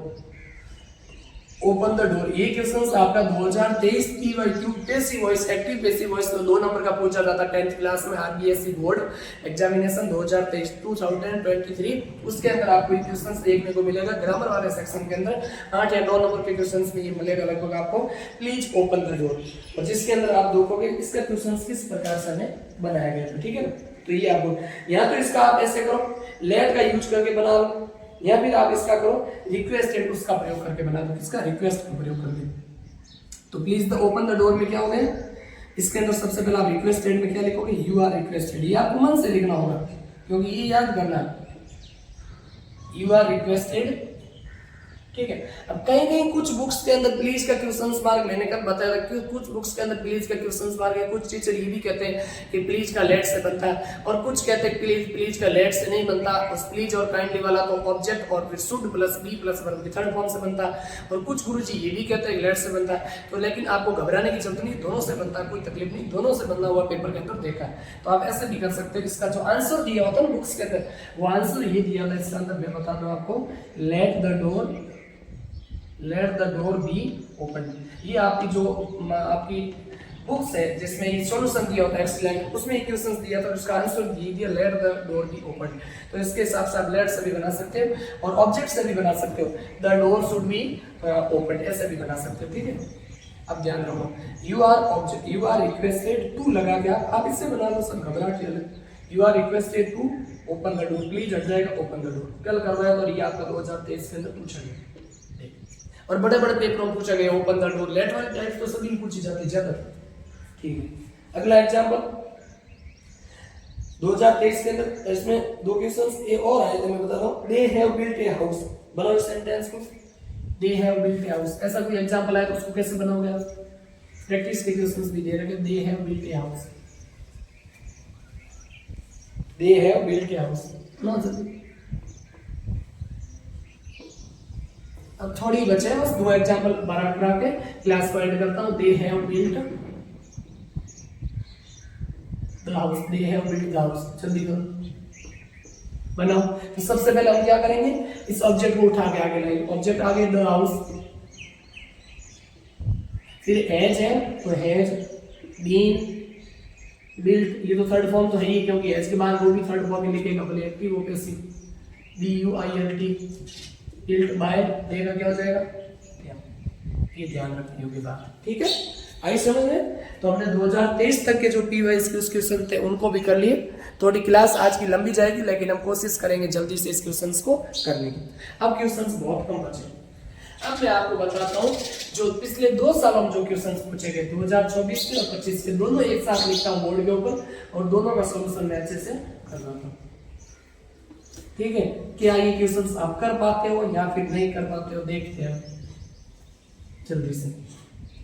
[SPEAKER 1] open the door, ये क्वेश्चन आपका 2023 PYQ passive voice, active passive voice तो 2 नंबर का पूछा जाता 10th क्लास में RBSE बोर्ड एग्जामिनेशन 2023 उसके अंदर आपको ये क्वेश्चन देखने को मिलेगा, ग्रामर वाले सेक्शन के अंदर 8 या 9 नंबर के क्वेश्चन में ये मिलेगा लगभग आपको, प्लीज ओपन द डोर, और जिसके अंदर आप देखोगे इसका क्वेश्चन किस प्रकार से हमें बनाया गया था, ठीक है ना। तो ये आपको या तो इसका आप ऐसे करो, लेट का यूज करके बना लो, या फिर आप इसका करो रिक्वेस्टेड उसका प्रयोग करके बना दो, किसका, रिक्वेस्ट का प्रयोग करके। तो please the open the door में क्या हो गया, इसके अंदर सबसे पहले आप रिक्वेस्टेड में क्या लिखोगे, यू आर रिक्वेस्टेड, ये आपको मन से लिखना होगा क्योंकि ये याद करना है, यू आर रिक्वेस्टेड, ठीक है। अब कहीं कहीं कुछ बुक्स के अंदर प्लीज का क्वेश्चन मार्क, मैंने कल बताया कि कुछ बुक्स के अंदर प्लीज का क्वेश्चन मार्क है, कुछ टीचर ये भी कहते हैं कि प्लीज का लेट से बनता है, और कुछ कहते हैं प्लीज का लेट से नहीं बनता, उस प्लीज और काइंडली वाला तो ऑब्जेक्ट और फिर should plus B plus verb third form से बनता है, और कुछ गुरुजी ये भी कहते हैं लेट से बनता है। तो लेकिन आपको घबराने की जरूरत नहीं, दोनों से बनता है, कोई तकलीफ नहीं, दोनों से बनना हुआ पेपर के अंदर देखा है। तो आप ऐसे भी कर सकते हैं, इसका जो आंसर दिया होता है ना बुक्स के अंदर, वो आंसर ये दिया था, इसके अंदर मैं बता दूं आपको, let the door be open. ये आपकी जो आपकी बुक्स है जिसमें ये सॉल्यूशन दिया होता है एक्सीलेंट, उसमें एक क्वेश्चन दिया था, उसका आंसर दिया let the door be open. तो इसके हिसाब से आप लेट से भी बना सकते हो और ऑब्जेक्ट से भी बना सकते हो, the door should be open, ऐसे भी बना सकते हो, ठीक है। अब ध्यान रखो, यू आर रिक्वेस्टेड टू लगा गया, आप इससे बना लो, सब घबराहट के अलग, you are requested to open the door, please हट जाएगा ओपन द डोर, कल करवाया तो ये आपका 2023 के अंदर पूछा गया, और बड़े बड़े पेपरों में पूछा गया ओपन द डोर, लेट वाली टाइप तो सभी पूछी जाती है ज्यादा, ठीक है। अगला एग्जांपल 2023 के अंदर इसमें 2 क्वेश्चंस ए और आए थे, मैं बता रहा हूं, they have built a house, बनाओ सेंटेंस को, they have built a house, ऐसा कोई एग्जांपल आए तो उसको कैसे बनाओगे आप, प्रैक्टिस के क्वेश्चंस भी दे रखे, they have built a house, they have built a house, ना जल्दी अब थोड़ी बचे हैं, बस 2 एग्जांपल बड़ा करा के क्लास को एड करता हूं। They have built the house, they have built the house. जल्दी करो, बनाओ। तो सबसे पहले हम क्या करेंगे, इस ऑब्जेक्ट को उठा के आगे लाएंगे। ऑब्जेक्ट आगे द हाउस, फिर हैज है तो हैज बीन बिल्ट, ये तो थर्ड फॉर्म तो है ही, क्योंकि हैज के बाद वो भी थर्ड फॉर्म में लिखेगा, भले एक्टिव हो पैसिव। BUILT बिल्ट बाय, देगा क्या हो जाएगा, ये ध्यान रखने योग्य बात, ठीक है। आई समझ में। तो हमने 2023 तक के जो PYS क्वेश्चन थे उनको भी कर लिए। थोड़ी क्लास आज की लंबी जाएगी, लेकिन हम कोशिश करेंगे जल्दी से इस क्वेश्चंस को करने की। अब क्वेश्चंस बहुत कम बचे। अब मैं आपको बताता हूँ जो पिछले 2 सालों में जो क्वेश्चंस पूछे गए 2024 के और 25 के, दोनों एक साथ लिखता हूँ बोर्ड के ऊपर और दोनों का सॉल्यूशन मैं अच्छे से कर रहा हूँ, ठीक है। क्या ये क्वेश्चंस आप कर पाते हो या फिर नहीं कर पाते हो, देखते हैं जल्दी से।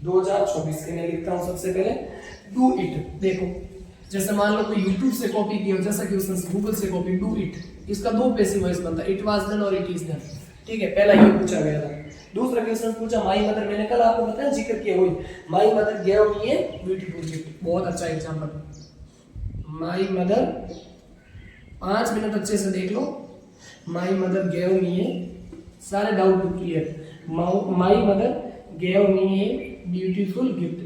[SPEAKER 1] 2024 के मैं लिखता हूँ सबसे पहले डू इट। देखो जैसे मान लो कोई YouTube से कॉपी किया हो, जैसा क्वेश्चंस गूगल से कॉपी, डू इट, इसका 2 पैसिव वॉइस बनता है, इट वाज डन और इट इज डन, ठीक है। पहला ये पूछा गया था। दूसरा क्वेश्चन पूछा माई मदर, मैंने कल आपको बताया जिक्र किया हुई, my mother gave me A beautiful gift, बहुत अच्छा एग्जांपल। माई मदर, 5 मिनट अच्छे से देख लो। माई मदर गेव मी ए, सारे doubt clear. My mother gave me A beautiful gift,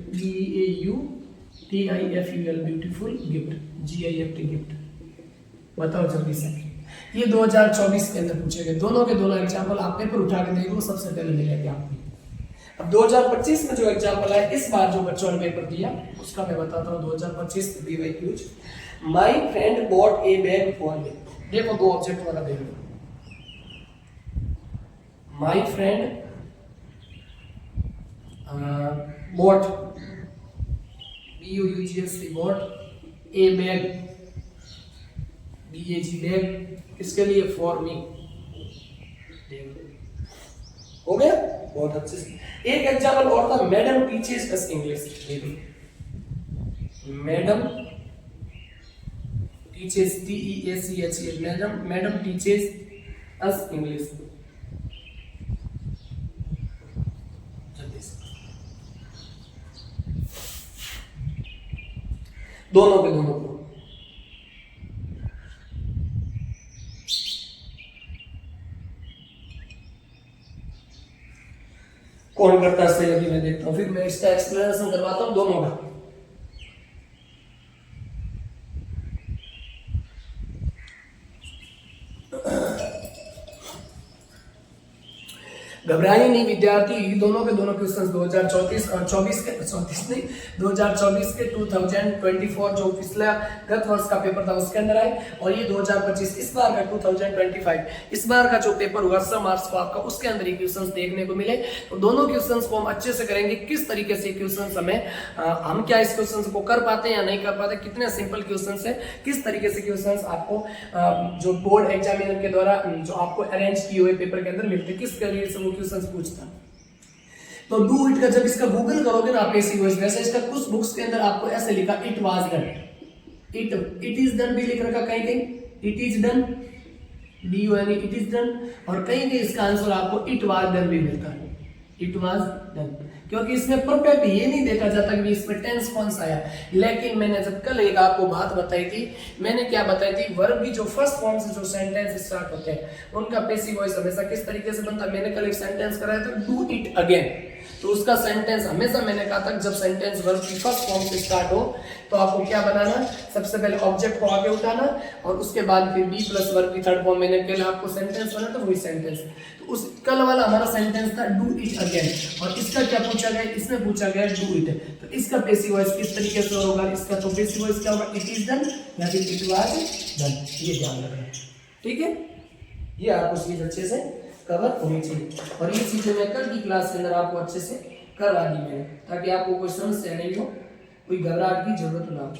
[SPEAKER 1] BAUTIFUL beautiful gift, GIFT gift. बताओ जल्दी से। ये 2024 के अंदर पूछे गए, दोनों के दोनों एग्जाम्पल आप पेपर उठा के देखो, सबसे पहले मिलेंगे आपको। अब 2025 में जो एग्जाम्पल है, इस बार जो बच्चों ने पेपर दिया उसका मैं बताता हूँ। 2025 BYQs, my friend bought a bag for me. देखो 2 ऑब्जेक्ट वाला देख लो। My friend bought, BUGST bought a bag, BAG bag, किसके लिए, फॉर मी। हो गया, बहुत अच्छे से। एक एग्जाम्पल और था, madam teaches us English. Madam teaches, TEACH, madam teaches us English. दोनों के दोनों को कौन करता है, अभी मैं देखता हूं, फिर मैं इसका एक्सप्लेनेशन करवाता हूं दोनों का। घबराइए नहीं विद्यार्थी, ये दोनों के दोनों क्वेश्चंस 2034 और 24 के 34 नहीं 2024 के 2024 जो पिछला गत वर्ष का पेपर था उसके अंदर आए, और ये 2025 इस बार का 2025 इस बार का जो पेपर हुआ 10 मार्च को आपका, उसके अंदर ये क्वेश्चंस देखने को मिले। तो दोनों क्वेश्चंस को हम अच्छे से करेंगे, किस तरीके से क्वेश्चंस हमें हम क्या इस क्वेश्चंस को कर पाते हैं या नहीं कर पाते, कितने सिंपल क्वेश्चंस है, किस तरीके से क्वेश्चंस आपको जो बोर्ड एग्जामिनर के द्वारा जो आपको अरेंज किए हुए पेपर के अंदर मिलते, किस तरीके से वो क्वेश्चंस पूछता। तो डू इट का जब इसका गूगल करोगे ना आप ऐसी वॉइस, वैसे इसका कुछ बुक्स के अंदर आपको ऐसे लिखा it was done, it is done भी लिख रखा, कहीं कहीं it is done, DUN it is done, और कहीं कहीं इसका आंसर आपको इट वाज डन भी मिलता है, इट वाज डन, क्योंकि इसमें परफेक्ट ये नहीं देखा जाता कि इसमें टेंस कौन सा आया। लेकिन मैंने जब कल एक आपको बात बताई थी, मैंने क्या बताई थी, वर्ब की जो फर्स्ट फॉर्म से जो सेंटेंस स्टार्ट होते हैं उनका पैसिव वॉइस हमेशा किस तरीके से बनता है। मैंने कल एक सेंटेंस कराया था, डू इट अगेन, तो उसका सेंटेंस हमेशा मैंने कहा था जब सेंटेंस वर्ब की फर्स्ट फॉर्म से स्टार्ट हो तो आपको क्या बनाना, सबसे पहले ऑब्जेक्ट को आगे उठाना और उसके बाद फिर बी प्लस वर्ब की थर्ड फॉर्म। मैंने पहले आपको सेंटेंस बना था वही सेंटेंस, तो उस कल वाला हमारा सेंटेंस था डू इट अगेन, और इसका क्या पूछा गया, इसमें पूछा गया डू इट, तो इसका पैसिव वॉइस किस तरीके से होगा, इसका तो पैसिव वॉइस क्या होगा, इट इज डन या फिर इट वाज डन, ये ध्यान रखना, ठीक है। ये आपको चीज अच्छे से कवर होनी चाहिए, और ये चीजें मैं कल की क्लास के अंदर आपको अच्छे से करवा दी मैंने, ताकि आपको कोई समस्या नहीं हो, कोई घबराहट की जरूरत ना हो।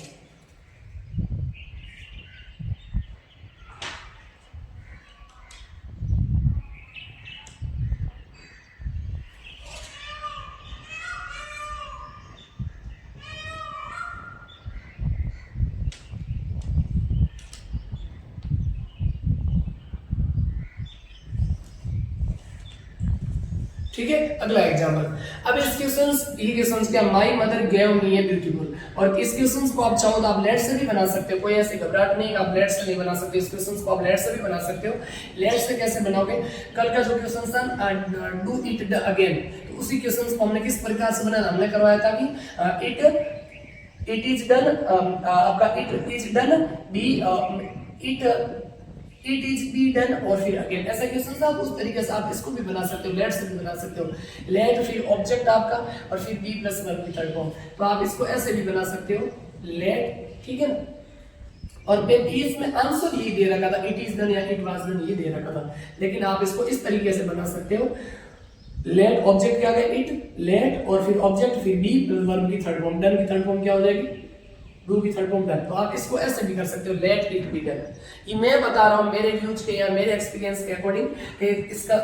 [SPEAKER 1] ठीक है। अगला एग्जांपल, अब इस क्वेश्चंस ये क्वेश्चंस क्या, my mother gave me a beautiful, और इस क्वेश्चंस को आप चाहो तो आप लेट से भी बना सकते हो, कोई ऐसी घबराहट नहीं आप लेट से नहीं बना सकते, इस क्वेश्चंस को आप लेट से भी बना सकते हो। लेट से कैसे बनाओगे, कल का जो क्वेश्चन था डू इट अगेन, तो उसी क्वेश्चंस को हमने किस प्रकार से बनाया, हमने करवाया था कि इट इज डन, आपका it is done B it is be done और फिर अगेन, ऐसा क्वेश्चन आप उस तरीके से आप इसको भी बना सकते हो, लेट से भी बना सकते हो। लेट फिर ऑब्जेक्ट आपका और फिर बी प्लस वर्ब की थर्ड फॉर्म, तो आप इसको ऐसे भी बना सकते हो लेट, ठीक है ना। और इसमें आंसर ये दे रखा था, इट इज डन या इट वाज डन ये दे रखा था, लेकिन आप इसको इस तरीके से बना सकते हो, लेट ऑब्जेक्ट क्या है इट, लेट और फिर ऑब्जेक्ट फिर बी प्लस वर्ब की थर्ड फॉर्म, डन की थर्ड फॉर्म क्या हो जाएगी, डू की थर्ड फॉर्म डन। तो आप इसको ऐसे भी कर सकते हो, लेट इट बी डन। ये मैं बता रहा हूँ मेरे व्यूज के या मेरे एक्सपीरियंस के अकॉर्डिंग, इसका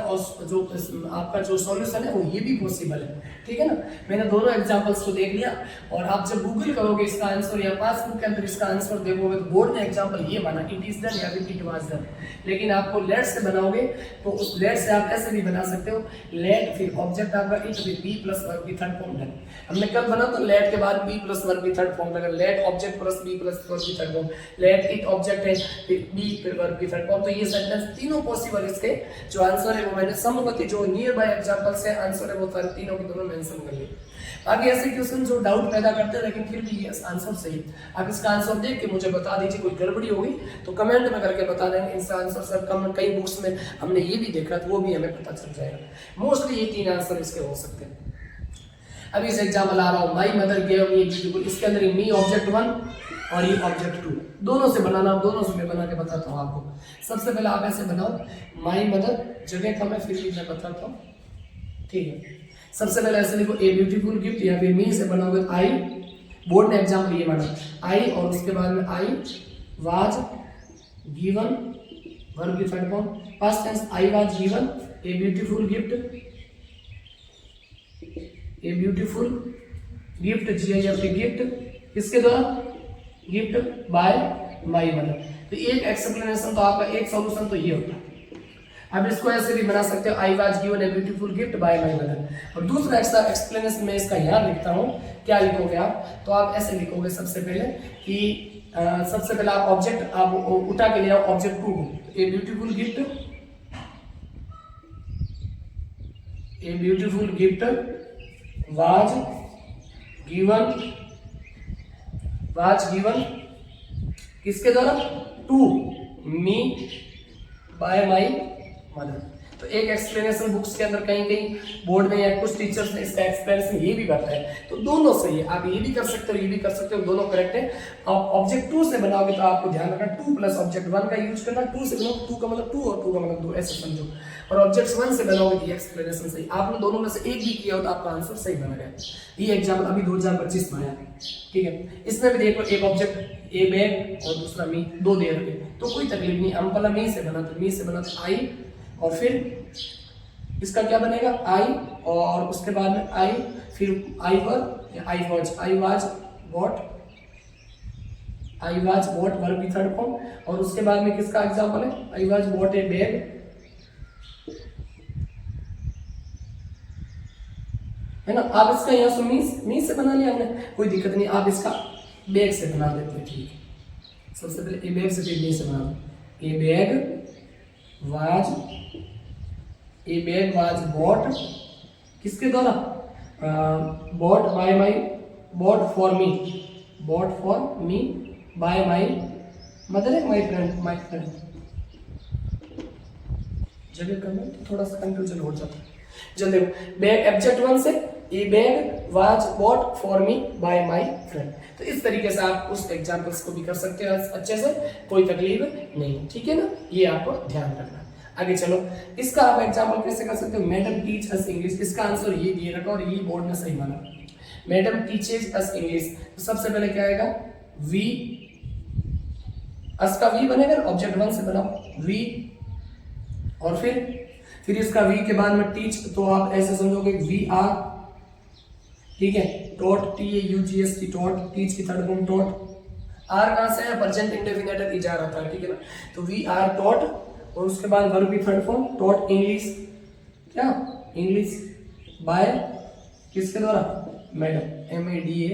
[SPEAKER 1] जो आपका जो सॉल्यूशन है वो ये भी पॉसिबल है, ठीक है ना। मैंने दोनों एग्जांपल्स को देख लिया, और आप जब गूगल करोगे इसका आंसर या पासबुक के अंदर इसका आंसर देखोगे तो बोर्ड ने एग्जांपल ये माना इट इज डन या फिर इट वाज डन, लेकिन आपको लेट से बनाओगे तो उस लेट से आप ऐसे भी बना सकते हो, लेट फिर ऑब्जेक्ट आपका इट फिर बी प्लस वर्ब की थर्ड फॉर्म डन। हमने कल बना तो लेट के बाद बी प्लस वर्ब की थर्ड फॉर्म लगा, let object plus B plus verb की third form, let it object है फिर बी फिर वर्ब की थर्ड फॉर्म। तो ये सेंटेंस तीनों पॉसिबल, इसके जो आंसर है वो मैंने समवर्ती जो नियर बाय एग्जांपल से आंसर है वो सारे तीनों के दोनों मेंशन कर लिए। आगे ऐसे क्वेश्चन जो डाउट पैदा करते हैं लेकिन फिर भी ये आंसर सही, आप इसका आंसर देख के मुझे बता दीजिए, कोई गड़बड़ी होगी तो कमेंट में करके बता देंगे। इसका आंसर सर कई बुक्स में हमने ये भी देखा तो वो भी हमें पता चल जाएगा। मोस्टली ये तीन आंसर इसके हो सकते हैं। अभी इस एग्जांपल आ रहा हूँ, my mother gave me beautiful, इसके अंदर मी ऑब्जेक्ट 1 और ये ऑब्जेक्ट 2, दोनों से बनाना, दोनों से मैं बना के बताता हूँ आपको। सबसे पहले आप ऐसे बनाओ, माई मदर जगह कम है फिर भी मैं बताता हूँ, ठीक है। सबसे पहले ऐसे लिखो ए ब्यूटीफुल गिफ्ट, या फिर मी से बनाओगे आई, बोर्ड ने एग्जांपल ये माना आई, और उसके बाद में आई वाज गिवन वर्ब की third form, past tense I was given a beautiful gift, a beautiful gift GIFT gift, किसके द्वारा, गिफ्ट बाय माय मदर। तो एक एक्सप्लेनेशन तो आपका, एक सॉल्यूशन तो ये होता है। अब इसको ऐसे भी बना सकते हो, आई was given a beautiful gift bye my mother. और दूसरा एक्स्ट्रा एक्सप्लेनेशन मैं इसका यहाँ लिखता हूँ, क्या लिखोगे आप, तो आप ऐसे लिखोगे सबसे पहले कि सबसे पहले आप ऑब्जेक्ट आप उठा के ले आओ ऑब्जेक्ट 2 को, a beautiful gift was given किसके द्वारा, to me by my mother. तो एक एक्सप्लेनेशन बुक्स के अंदर कहीं कहीं बोर्ड में या कुछ टीचर्स ने इसका एक्सप्लेनेशन ये भी करता है, तो दोनों सही है, आप ये भी कर सकते हो ये भी कर सकते हो, दोनों करेक्ट है। आप ऑब्जेक्ट 2 से बनाओगे तो आपको ध्यान रखना 2 प्लस ऑब्जेक्ट 1 का यूज करना, 2 से बनाओ 2 का मतलब 2 और 2 का मतलब 2 ऐसे समझो, और ऑब्जेक्ट 1 से बनाओगे ये एक्सप्लेनेशन सही। आपने दोनों में से एक भी किया हो तो आपका आंसर सही बना गया। ये एग्जाम्पल अभी 2025 में आया, ठीक है। इसमें भी देखो एक ऑब्जेक्ट ए बैग और दूसरा मी, दो दे रखे, तो कोई तकलीफ नहीं, हम पहले मी से बनाते आई, और फिर इसका क्या बनेगा आई, और उसके बाद में आई, फिर आई वाज बॉट वर्ब की थर्ड फॉर्म, और उसके बाद में किसका एग्जांपल है, I was bot a bag, है ना। आप इसका यहाँ से मीन से बना लिया हमने, कोई दिक्कत नहीं, आप इसका बैग से बना देते हैं, ठीक है। सबसे पहले ए बैग से फिर मीन से बना दो, ए बैग वाज बॉट किसके द्वारा, bought for me by my mother है, माय फ्रेंड जगह कमेंट थोड़ा सा कंफ्यूजन हो जाता है। जल्दी देखो, बैग ऑब्जेक्ट 1 से a bag was bought for me by my friend. तो इस तरीके से आप उस एग्जांपल्स को भी कर सकते हो अच्छे से, कोई तकलीफ नहीं, ठीक है ना। ये आपको ध्यान रखना। आगे चलो, इसका आप एग्जांपल कैसे कर सकते हो, मैडम टीच अस इंग्लिश, इसका आंसर ये दिए रखा और ये बोर्ड ने सही माना, मैडम टीचेज अस इंग्लिश। तो सबसे पहले क्या आएगा, वी, अस का वी बनेगा, ऑब्जेक्ट 1 से बनाओ वी, और फिर इसका वी के बाद में टीच, तो आप ऐसे समझोगे वी आर, ठीक है, टॉट TAUGHT टॉट, टीच की थर्ड फॉर्म टॉट, आर कहां से है, प्रेजेंट इंडेफिनिट इजार आता है, ठीक है ना। तो वी आर टॉट, और उसके बाद वर्ब की थर्ड फॉर्म टॉट इंग्लिश, क्या इंग्लिश, बाय किसके द्वारा, मैडम, MADA,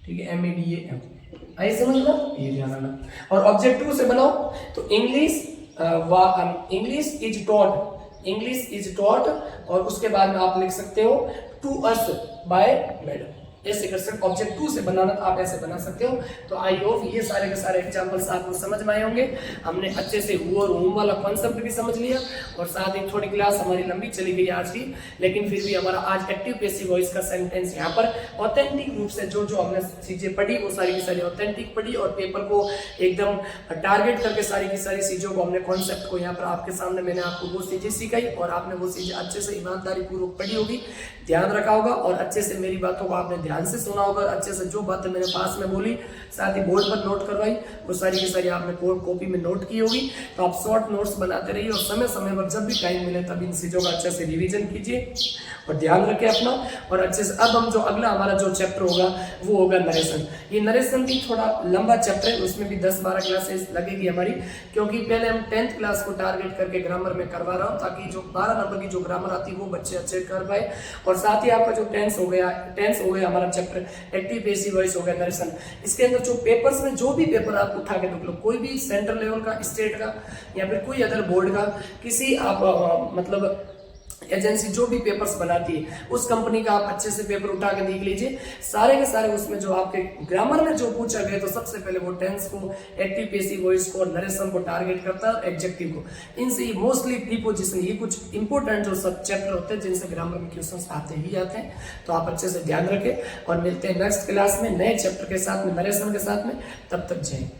[SPEAKER 1] ठीक है, MADA, आई समझ लो, ये ध्यान रखना। और ऑब्जेक्ट 2 से बनाओ तो इंग्लिश इज टॉट और उसके बाद में आप लिख सकते हो टू अस बाय मैडम, ऐसे कर सकते। ऑब्जेक्ट 2 से बनाना तो आप ऐसे बना सकते हो। तो आई होप ये सारे के सारे एग्जांपल्स आपको समझ में आए होंगे। हमने अच्छे से हु और हुम वाला कॉन्सेप्ट भी समझ लिया और साथ ही थोड़ी क्लास हमारी लंबी चली गई आज की, लेकिन फिर भी हमारा आज एक्टिव पैसिव वॉइस का सेंटेंस यहाँ पर ऑथेंटिक रूप से जो जो हमने चीजें पढ़ी वो सारी की सारी ऑथेंटिक पढ़ी और पेपर को एकदम टारगेट करके सारी की सारी चीजों को हमने कॉन्सेप्ट को यहाँ पर आपके सामने मैंने आपको वो चीजें सिखाई और आपने वो चीजें अच्छे से ईमानदारी पूर्वक पढ़ी होगी, ध्यान रखा होगा और अच्छे से मेरी बातों को आपने ध्यान से सुना होगा, अच्छे से जो बातें मेरे पास में बोली साथ ही बोर्ड पर नोट करवाई वो सारी की सारी आपने कॉपी में नोट की होगी। तो आप शॉर्ट नोट्स बनाते रहिए और समय समय पर जब भी टाइम मिले तब इन चीजों का अच्छे से रिवीजन कीजिए और ध्यान रखें अपना। और अच्छे से अब हम जो अगला हमारा जो चैप्टर होगा वो होगा नरेशन। ये नरेशन भी थोड़ा लंबा चैप्टर है, उसमें भी 10-12 क्लासेस लगेगी हमारी, क्योंकि पहले हम 10th क्लास को टारगेट करके ग्रामर में करवा रहा हूँ ताकि जो 12 नंबर की जो ग्रामर आती है वो बच्चे अच्छे कर पाए। और साथ ही आपका जो टेंस हो गया हमारा चैप्टर एक्टिव पैसिव वॉइस हो गया नरेशन। इसके अंदर जो पेपर्स में जो भी पेपर आप उठा के देख लो, कोई भी सेंट्रल लेवल का, स्टेट का या फिर कोई अदर बोर्ड का, किसी आप मतलब एजेंसी जो भी पेपर्स बनाती है उस कंपनी का आप अच्छे से पेपर उठा के देख लीजिए, सारे के सारे उसमें जो आपके ग्रामर में जो पूछा गया तो सबसे पहले वो टेंस को, एक्टिव पैसिव वॉइस को और नरेशन को टारगेट करता है, एडजेक्टिव को। इनसे मोस्टली प्रीपोजिशन, ये कुछ इंपॉर्टेंट जो सब चैप्टर होते हैं जिनसे ग्रामर में क्वेश्चंस आते ही आते हैं। तो आप अच्छे से ध्यान रखें और मिलते हैं नेक्स्ट क्लास में नए चैप्टर के साथ में, नरेशन के साथ में। तब तक जय हिंद।